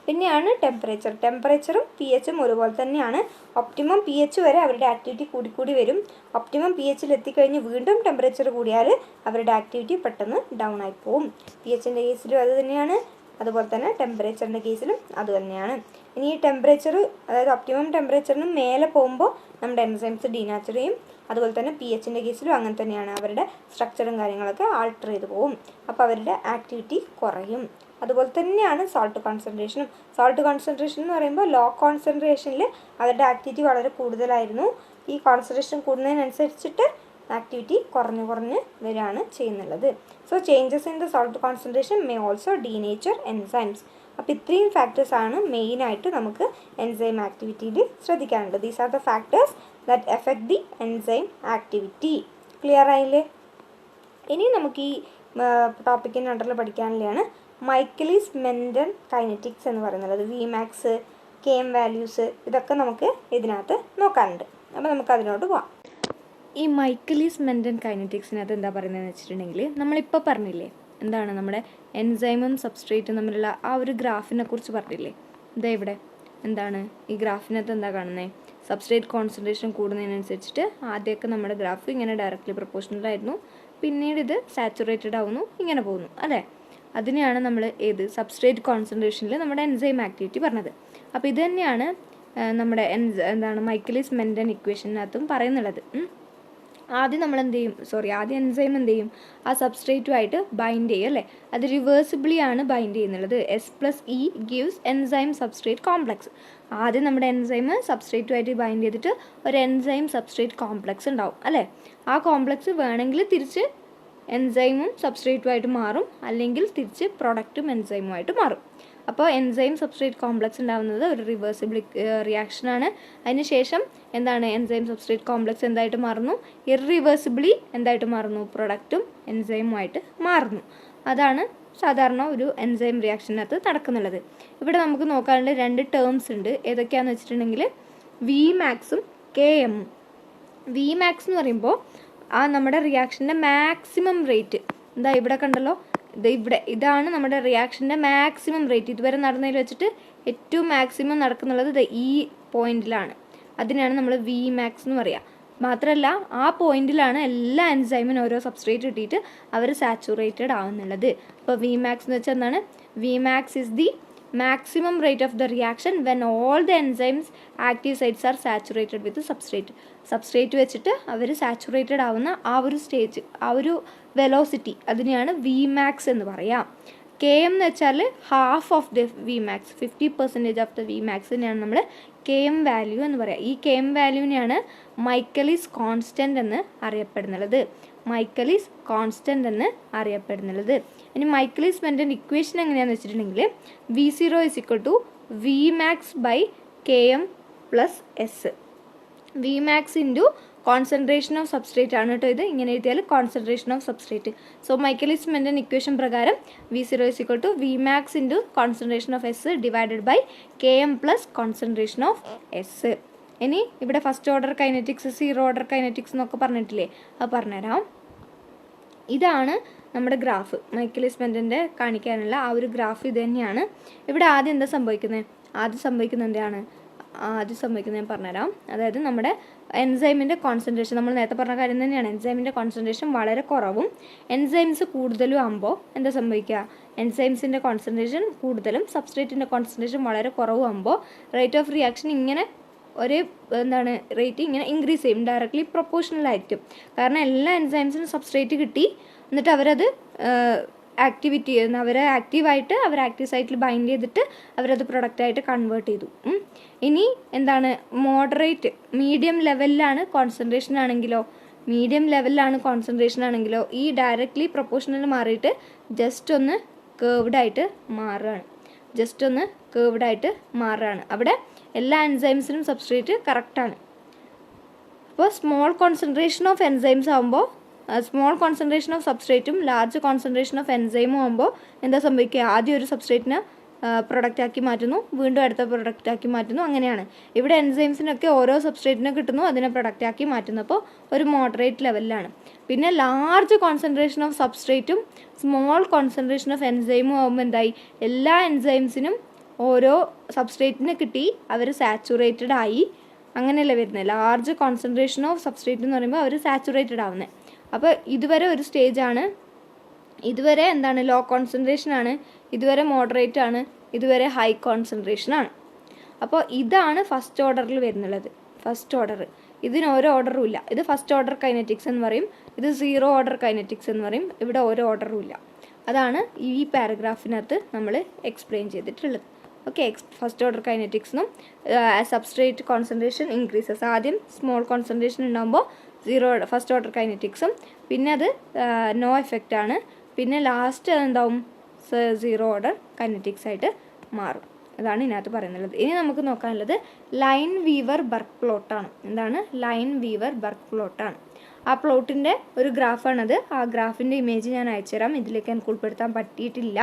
പിന്നെയാണ് ടെമ്പറേച്ചറും പി എച്ചും ഒരുപോലെ തന്നെയാണ്. ഒപ്റ്റിമം പി എച്ച് വരെ അവരുടെ ആക്ടിവിറ്റി കൂടി വരും. ഒപ്റ്റിമം പി എച്ചിൽ എത്തിക്കഴിഞ്ഞ് വീണ്ടും ടെമ്പറേച്ചർ കൂടിയാൽ അവരുടെ ആക്ടിവിറ്റി പെട്ടെന്ന് ഡൗൺ ആയി പോവും. പി എച്ചിൻ്റെ കേസിലും അത് തന്നെയാണ്, അതുപോലെ തന്നെ ടെമ്പറേച്ചറിൻ്റെ കേസിലും അത് തന്നെയാണ്. ഇനി ഈ ടെമ്പറേച്ചർ, അതായത് ഒപ്റ്റിമം ടെമ്പറേച്ചറിന് മേലെ പോകുമ്പോൾ നമ്മുടെ എൻസൈംസ് ഡീനാച്ചർ ചെയ്യും. അതുപോലെ തന്നെ പി എച്ചിൻ്റെ കേസിലും അങ്ങനെ തന്നെയാണ്, അവരുടെ സ്ട്രക്ചറും കാര്യങ്ങളൊക്കെ ആൾട്ടർ ചെയ്ത് പോകും, അപ്പോൾ അവരുടെ ആക്ടിവിറ്റി കുറയും. അതുപോലെ തന്നെയാണ് സോൾട്ട് കോൺസെൻട്രേഷൻ എന്ന് പറയുമ്പോൾ ലോ കോൺസെൻട്രേഷനിൽ അവരുടെ ആക്ടിവിറ്റി വളരെ കൂടുതലായിരുന്നു. ഈ കോൺസെൻട്രേഷൻ കൂടുന്നതിനനുസരിച്ചിട്ട് ആക്ടിവിറ്റി കുറഞ്ഞ് വരികയാണ് ചെയ്യുന്നുള്ളത്. So changes in the salt concentration may also denature enzymes. അപ്പോൾ ഇത്രയും ഫാക്ടേഴ്സാണ് മെയിനായിട്ട് നമുക്ക് എൻസൈം ആക്ടിവിറ്റിയിൽ ശ്രദ്ധിക്കാനുള്ളത്. These are the factors that affect the enzyme activity. Clear ആയില്ലേ? ഇനി നമുക്ക് ഈ ടോപ്പിക്കിൻ്റെ അണ്ടറിൽ പഠിക്കാനുള്ളതാണ് മൈക്കലിസ് മെൻറ്റൻ കൈനറ്റിക്സ് എന്ന് പറയുന്നത്. വിമാക്സ്, കെഎം വാല്യൂസ്, ഇതൊക്കെ നമുക്ക് ഇതിനകത്ത് നോക്കാനുണ്ട്. അപ്പോൾ നമുക്ക് അതിനോട്ട് പോവാം. ഈ മൈക്കലിസ് മെൻറ്റൻ കൈനറ്റിക്സിനകത്ത് എന്താ പറയുന്നതെന്ന് വെച്ചിട്ടുണ്ടെങ്കിൽ, നമ്മളിപ്പോൾ പറഞ്ഞില്ലേ എന്താണ്, നമ്മുടെ എൻസൈമും സബ്സ്ട്രേറ്റും തമ്മിലുള്ള ആ ഒരു ഗ്രാഫിനെ കുറിച്ച് പറഞ്ഞില്ലേ. ഇതാ ഇവിടെ എന്താണ് ഈ ഗ്രാഫിനകത്ത് എന്താ കാണുന്നത്, സബ്സ്ട്രേറ്റ് കോൺസെൻട്രേഷൻ കൂടുന്നതിനനുസരിച്ചിട്ട് ആദ്യമൊക്കെ നമ്മുടെ ഗ്രാഫ് ഇങ്ങനെ ഡയറക്റ്റ്ലി പ്രൊപ്പോർഷണൽ ആയിരുന്നു, പിന്നീട് ഇത് സാച്ചുറേറ്റഡ് ആവുന്നു, ഇങ്ങനെ പോകുന്നു അല്ലേ. അതിനെയാണ് നമ്മൾ സബ്സ്ട്രേറ്റ് കോൺസെൻട്രേഷനിൽ നമ്മുടെ എൻസൈം ആക്ടിവിറ്റി പറഞ്ഞത്. അപ്പോൾ ഇത് തന്നെയാണ് നമ്മുടെ മൈക്കലിസ് മെൻറ്റൻ ഇക്വേഷനകത്തും പറയുന്നുള്ളത്. ആദ്യം ആദ്യം എൻസൈം എന്ത് ചെയ്യും, ആ സബ്സ്ട്രേറ്റുമായിട്ട് ബൈൻഡ് ചെയ്യും അല്ലേ. അത് റിവേഴ്സിബിളി ആണ് ബൈൻഡ് ചെയ്യുന്നുള്ളത്. S+E gives enzyme substrate complex. ആദ്യം നമ്മുടെ എൻസൈം സബ്സ്ട്രേറ്റുമായിട്ട് ബൈൻഡ് ചെയ്തിട്ട് ഒരു എൻസൈം സബ്സ്ട്രേറ്റ് കോംപ്ലക്സ് ഉണ്ടാവും അല്ലേ. ആ കോംപ്ലക്സ് വേണമെങ്കിൽ തിരിച്ച് എൻസൈമും സബ്സ്ട്രേറ്റുമായിട്ട് മാറും, അല്ലെങ്കിൽ തിരിച്ച് പ്രൊഡക്റ്റും എൻസൈമുമായിട്ട് മാറും. അപ്പോൾ എൻസൈം സബ്സ്ട്രേറ്റ് കോംപ്ലക്സ് ഉണ്ടാകുന്നത് ഒരു റിവേഴ്സിബിൾ റിയാക്ഷനാണ്. അതിനുശേഷം എന്താണ്, എൻസൈം സബ്സ്ട്രേറ്റ് കോംപ്ലക്സ് എന്തായിട്ട് മാറുന്നു, ഇറിവേഴ്സിബിളി എന്തായിട്ട് മാറുന്നു, പ്രൊഡക്റ്റും എൻസൈമുമായിട്ട് മാറുന്നു. അതാണ് സാധാരണ ഒരു എൻസൈം റിയാക്ഷനകത്ത് നടക്കുന്നുള്ളത്. ഇവിടെ നമുക്ക് നോക്കാനുള്ള 2 ടേംസ് ഉണ്ട്. ഏതൊക്കെയാണെന്ന് വെച്ചിട്ടുണ്ടെങ്കിൽ Vmaxും Kmഉം. Vmax എന്ന് പറയുമ്പോൾ ആ നമ്മുടെ റിയാക്ഷൻ്റെ മാക്സിമം റേറ്റ്, എന്താ ഇവിടെ കണ്ടല്ലോ, ഇതാണ് നമ്മുടെ റിയാക്ഷൻ്റെ മാക്സിമം റേറ്റ്. ഇതുവരെ നടന്നതിൽ വെച്ചിട്ട് ഏറ്റവും മാക്സിമം നടക്കുന്നുള്ളത് ഈ പോയിന്റിലാണ്. അതിനാണ് നമ്മൾ Vmax എന്ന് പറയുക. മാത്രമല്ല ആ പോയിന്റിലാണ് എല്ലാ എൻസൈമിനും ഓരോ സബ്സ്ട്രേറ്റ് കിട്ടിയിട്ട് അവർ സാച്ചുറേറ്റഡ് ആവുന്നുള്ളത്. അപ്പോൾ Vmax എന്ന് വെച്ചാൽ എന്താണ്, Vmax is the maximum rate of the reaction when all the enzymes active sites are saturated with the substrate വെച്ചിട്ട് അവർ സാച്ചുറേറ്റഡ് ആവുന്ന ആ ഒരു സ്റ്റേജ്, ആ ഒരു വെലോസിറ്റി, അതിനെയാണ് Vmax എന്ന് പറയാം. Km എന്ന് വെച്ചാൽ half of the Vmax, 50% of the Vmaxനെയാണ് നമ്മൾ Km വാല്യൂ എന്ന് പറയാം. ഈ Km വാല്യൂവിനെയാണ് മൈക്കലിസ് കോൺസ്റ്റൻ്റ് എന്ന് അറിയപ്പെടുന്നുള്ളത്. ഇനി മൈക്കലിസ് മെൻറ്റൻ ഇക്വേഷൻ എങ്ങനെയാണെന്ന് വെച്ചിട്ടുണ്ടെങ്കിൽ V0 = Vmax/Km + S. V max into concentration of substrate ആണ് കേട്ടോ. ഇത് ഇങ്ങനെ എഴുതിയാൽ concentration of substrate. So Michaelis Menten equation പ്രകാരം V0 is equal to V max into concentration of S divided by Km plus concentration of S. ഇനി ഇവിടെ first order kinetics, zero order kinetics എന്നൊക്കെ പറഞ്ഞിട്ടില്ലേ, അത് പറഞ്ഞുതരാം. ഇതാണ് നമ്മുടെ ഗ്രാഫ്. മൈക്കലിസ് മെന്റൻ്റെ കാണിക്കാനുള്ള ആ ഒരു ഗ്രാഫ് ഇത് തന്നെയാണ്. ഇവിടെ ആദ്യം എന്താ സംഭവിക്കുന്നത്? ആദ്യം സംഭവിക്കുന്നത് ഞാൻ പറഞ്ഞുതരാം. അതായത് നമ്മുടെ എൻസൈമിൻ്റെ കോൺസെൻട്രേഷൻ, നമ്മൾ നേരത്തെ പറഞ്ഞ കാര്യം തന്നെയാണ്, എൻസൈമിൻ്റെ കോൺസെൻട്രേഷൻ വളരെ കുറവും എൻസൈംസ് കൂടുതലും ആകുമ്പോൾ എന്താ സംഭവിക്കുക? എൻസൈംസിൻ്റെ കോൺസെൻട്രേഷൻ കൂടുതലും സബ്സ്ട്രേറ്റിൻ്റെ കോൺസെൻട്രേഷൻ വളരെ കുറവാകുമ്പോൾ റേറ്റ് ഓഫ് റിയാക്ഷൻ ഇങ്ങനെ ഒരേ റേറ്റ് ഇങ്ങനെ ഇൻക്രീസ് ചെയ്യും, ഡയറക്റ്റ്ലി പ്രൊപ്പോർഷണൽ ആയിരിക്കും. കാരണം എല്ലാ എൻസൈംസിനും സബ്സ്ട്രേറ്റ് കിട്ടി, എന്നിട്ട് അവരത് ആക്ടിവിറ്റി ചെയ്യുന്ന, അവരെ ആക്റ്റീവായിട്ട് അവർ ആക്റ്റീവ് സൈറ്റിൽ ബൈൻഡ് ചെയ്തിട്ട് അവരത് പ്രൊഡക്റ്റായിട്ട് കൺവേർട്ട് ചെയ്തു. ഇനി എന്താണ് മോഡറേറ്റ് മീഡിയം ലെവലിലാണ് കോൺസെൻട്രേഷൻ ആണെങ്കിലോ ഈ ഡയറക്റ്റ്ലി പ്രൊപ്പോർഷണൽ മാറിയിട്ട് ജസ്റ്റ് ഒന്ന് കേർവ്ഡ് ആയിട്ട് മാറുകയാണ്. അവിടെ എല്ലാ എൻസൈംസിനും സബ്സ്ട്രേറ്റ് കറക്റ്റാണ്. അപ്പോൾ സ്മോൾ കോൺസെൻട്രേഷൻ ഓഫ് എൻസൈംസ് ആകുമ്പോൾ, സ്മോൾ കോൺസെൻട്രേഷൻ ഓഫ് സബ്സ്ട്രേറ്റും ലാർജ് കോൺസെൻട്രേഷൻ ഓഫ് എൻസൈമും ആകുമ്പോൾ എന്താ സംഭവിക്കുക? ആദ്യം ഒരു സബ്സ്ട്രേറ്റിനെ പ്രൊഡക്റ്റാക്കി മാറ്റുന്നു, വീണ്ടും അടുത്ത പ്രൊഡക്റ്റാക്കി മാറ്റുന്നു, അങ്ങനെയാണ്. ഇവിടെ എൻസൈംസിനൊക്കെ ഓരോ സബ്സ്ട്രേറ്റിനെ കിട്ടുന്നു, അതിനെ പ്രൊഡക്റ്റാക്കി മാറ്റുന്നപ്പോൾ ഒരു മോഡറേറ്റ് ലെവലിലാണ്. പിന്നെ ലാർജ് കോൺസെൻട്രേഷൻ ഓഫ് സബ്സ്ട്രേറ്റും സ്മോൾ കോൺസെൻട്രേഷൻ ഓഫ് എൻസൈമും ആകുമ്പോൾ എന്തായി? എല്ലാ എൻസൈംസിനും ഓരോ സബ്സ്ട്രേറ്റിനെ കിട്ടി, അവർ സാച്ചുറേറ്റഡ് ആയി, അങ്ങനെയല്ലേ വരുന്നത്. ലാർജ് കോൺസെൻട്രേഷൻ ഓഫ് സബ്സ്ട്രേറ്റ് എന്ന് പറയുമ്പോൾ അവർ സാച്ചുറേറ്റഡ് ആവുന്നത്. അപ്പോൾ ഇതുവരെ ഒരു സ്റ്റേജാണ്, ഇതുവരെ എന്താണ് ലോ കോൺസെൻട്രേഷൻ ആണ്, ഇതുവരെ മോഡറേറ്റ് ആണ്, ഇതുവരെ ഹൈ കോൺസെൻട്രേഷൻ ആണ്. അപ്പോൾ ഇതാണ് ഫസ്റ്റ് ഓർഡറിൽ വരുന്നുള്ളത്. ഫസ്റ്റ് ഓർഡർ, ഇതിന് ഓരോ ഓർഡറും ഇല്ല. ഇത് ഫസ്റ്റ് ഓർഡർ കൈനറ്റിക്സ് എന്ന് പറയും, ഇത് സീറോ ഓർഡർ കൈനറ്റിക്സ് എന്ന് പറയും. ഇവിടെ ഓരോ ഓർഡറും ഇല്ല. അതാണ് ഈ പാരഗ്രാഫിനകത്ത് നമ്മൾ എക്സ്പ്ലെയിൻ ചെയ്തിട്ടുള്ളത്. ഓക്കെ, ഫസ്റ്റ് ഓർഡർ കൈനറ്റിക്സിനും സബ്സ്ട്രേറ്റ് കോൺസെൻട്രേഷൻ ഇൻക്രീസസ്, ആദ്യം സ്മോൾ കോൺസെൻട്രേഷൻ ഉണ്ടാകുമ്പോൾ ഫസ്റ്റ് ഓർഡർ കൈനറ്റിക്സും, പിന്നെ അത് നോ എഫക്റ്റ് ആണ്, പിന്നെ ലാസ്റ്റ് അതെന്താവും? സീറോ ഓർഡർ കൈനറ്റിക്സ് ആയിട്ട് മാറും. അതാണ് ഇതിനകത്ത് പറയുന്നുള്ളത്. ഇനി നമുക്ക് നോക്കാനുള്ളത് ലൈൻ വീവർ ബർക്ക് പ്ലോട്ടാണ്. എന്താണ്? ലൈൻ വീവർ ബർക്ക് പ്ലോട്ടാണ്. ആ പ്ലോട്ടിൻ്റെ ഒരു ഗ്രാഫാണത്. ആ ഗ്രാഫിൻ്റെ ഇമേജ് ഞാൻ അയച്ചുതരാം. ഇതിലേക്ക് എനിക്ക് ഉൾപ്പെടുത്താൻ പറ്റിയിട്ടില്ല.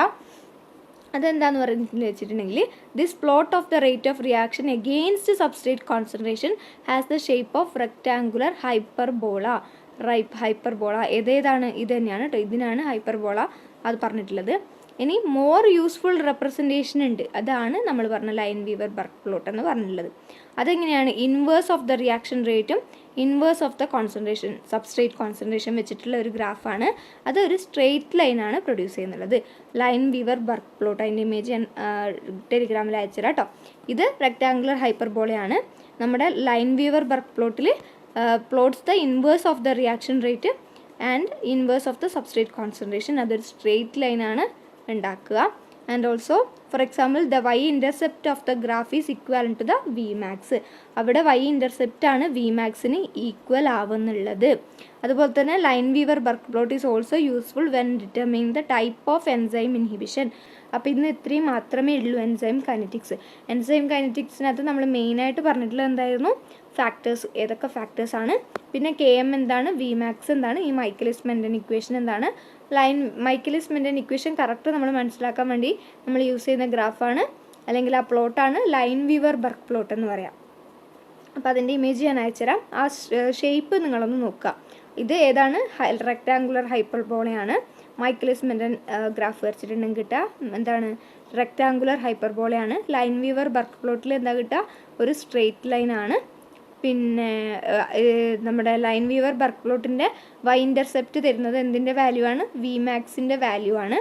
അതെന്താന്ന് പറഞ്ഞിട്ട് വെച്ചിട്ടുണ്ടെങ്കിൽ, this plot of the rate of reaction against substrate concentration has the shape of rectangular hyperbola. ഏതാണ്? ഇത് തന്നെയാണ് കേട്ടോ, ഇതിനാണ് ഹൈപ്പർബോള അത് പറഞ്ഞിട്ടുള്ളത്. ഇനി മോർ യൂസ്ഫുൾ റെപ്രസെൻറ്റേഷൻ ഉണ്ട്, അതാണ് നമ്മൾ പറഞ്ഞ ലൈൻ വീവർ ബർക്ക് പ്ലോട്ട് എന്ന് പറഞ്ഞിട്ടുള്ളത്. അതെങ്ങനെയാണ്? ഇൻവേഴ്സ് ഓഫ് ദ റിയാക്ഷൻ റേറ്റും inverse of the concentration, substrate concentration വെച്ചിട്ടുള്ള ഒരു ഗ്രാഫാണ്. അത് ഒരു സ്ട്രെയിറ്റ് ലൈനാണ് പ്രൊഡ്യൂസ് ചെയ്യുന്നുള്ളത്. ലൈൻ വീവർ ബർക്ക് പ്ലോട്ട്, അതിൻ്റെ ഇമേജ് ഞാൻ ടെലിഗ്രാമിൽ അയച്ചുതരാം കേട്ടോ. ഇത് റെക്ടാങ്കുലർ ഹൈപ്പർബോളയാണ്. നമ്മുടെ ലൈൻ വീവർ ബർക്ക് പ്ലോട്ടിൽ plots the inverse of the reaction rate and inverse of the substrate concentration. അതൊരു സ്ട്രെയിറ്റ് ലൈനാണ് ഉണ്ടാക്കുക. And also for example the Y intercept of the graph is equal to the V max. അവിടെ Y intercept ആണ് V മാക്സിന് equal ആവുന്നുള്ളത്. അതുപോലെ തന്നെ Lineweaver Burk plot is also useful when determining the type of enzyme inhibition. അപ്പോൾ ഇന്ന് ഇത്രയും മാത്രമേ ഉള്ളൂ എൻസൈം കൈനറ്റിക്സ്. എൻസൈം കൈനറ്റിക്സിനകത്ത് നമ്മൾ മെയിനായിട്ട് പറഞ്ഞിട്ടുള്ളത് എന്തായിരുന്നു? ഫാക്ടേഴ്സ്, ഏതൊക്കെ ഫാക്ടേഴ്സാണ്, പിന്നെ Km എന്താണ്, വി മാക്സ് എന്താണ്, ഈ മൈക്കലിസ് മെന്റൻ ഇക്വേഷൻ എന്താണ്. മൈക്കലിസ് മെന്റൻ ഇക്വേഷൻ കറക്റ്റ് നമ്മൾ മനസ്സിലാക്കാൻ വേണ്ടി നമ്മൾ യൂസ് ചെയ്യുന്ന ഗ്രാഫാണ്, അല്ലെങ്കിൽ ആ പ്ലോട്ടാണ് ലൈൻ വീവർ ബർക്ക് പ്ലോട്ട് എന്ന് പറയാം. അപ്പോൾ അതിൻ്റെ ഇമേജ് ഞാൻ അയച്ചുതരാം. ആ ഷേപ്പ് നിങ്ങളൊന്ന് നോക്കുക. ഇത് ഏതാണ്? റെക്ടാങ്കുലർ ഹൈപ്പർബോളയാണ്. മൈക്കലിസ് മെന്റൻ ഗ്രാഫ് വരച്ചിട്ടുണ്ടെങ്കിൽ കിട്ടുക എന്താണ്? റെക്ടാങ്കുലർ ഹൈപ്പർബോളയാണ്. ലൈൻ വീവർ ബർക്ക് പ്ലോട്ടിൽ എന്താ കിട്ടുക? ഒരു സ്ട്രെയിറ്റ് ലൈനാണ്. പിന്നെ നമ്മുടെ ലൈൻ വീവർ ബർക്ക് പ്ലോട്ടിൻ്റെ വൈ ഇൻ്റർസെപ്റ്റ് തരുന്നത് എന്തിൻ്റെ വാല്യൂ ആണ്? വി മാക്സിൻ്റെ വാല്യൂ ആണ്.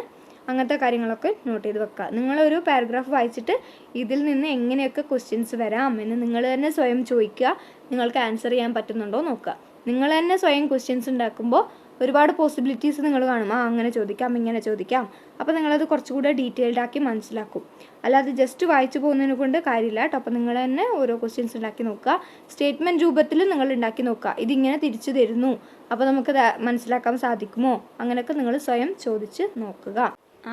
അങ്ങനത്തെ കാര്യങ്ങളൊക്കെ നോട്ട് ചെയ്ത് വെക്കുക. നിങ്ങളൊരു പാരഗ്രാഫ് വായിച്ചിട്ട് ഇതിൽ നിന്ന് എങ്ങനെയൊക്കെ ക്വസ്റ്റ്യൻസ് വരാം എന്ന് നിങ്ങൾ തന്നെ സ്വയം ചോദിക്കുക. നിങ്ങൾക്ക് ആൻസർ ചെയ്യാൻ പറ്റുന്നുണ്ടോ നോക്കുക. നിങ്ങൾ തന്നെ സ്വയം ക്വസ്റ്റ്യൻസ് ഉണ്ടാക്കുമ്പോൾ ഒരുപാട് പോസിബിലിറ്റീസ് നിങ്ങൾ കാണും. അങ്ങനെ ചോദിക്കാം, ഇങ്ങനെ ചോദിക്കാം. അപ്പോൾ നിങ്ങളത് കുറച്ചുകൂടെ ഡീറ്റെയിൽഡ് ആക്കി മനസ്സിലാക്കും. അല്ലാതെ ജസ്റ്റ് വായിച്ചു പോകുന്നതിനെ കൊണ്ട് കാര്യമില്ല കേട്ടോ. അപ്പോൾ നിങ്ങൾ തന്നെ ഓരോ ക്വസ്റ്റ്യൻസ് ഉണ്ടാക്കി നോക്കുക. സ്റ്റേറ്റ്മെൻറ്റ് രൂപത്തിൽ നിങ്ങൾ ഉണ്ടാക്കി നോക്കുക. ഇതിങ്ങനെ തിരിച്ചു തരുന്നു, അപ്പോൾ നമുക്ക് മനസ്സിലാക്കാൻ സാധിക്കുമോ? അങ്ങനെയൊക്കെ നിങ്ങൾ സ്വയം ചോദിച്ച് നോക്കുക.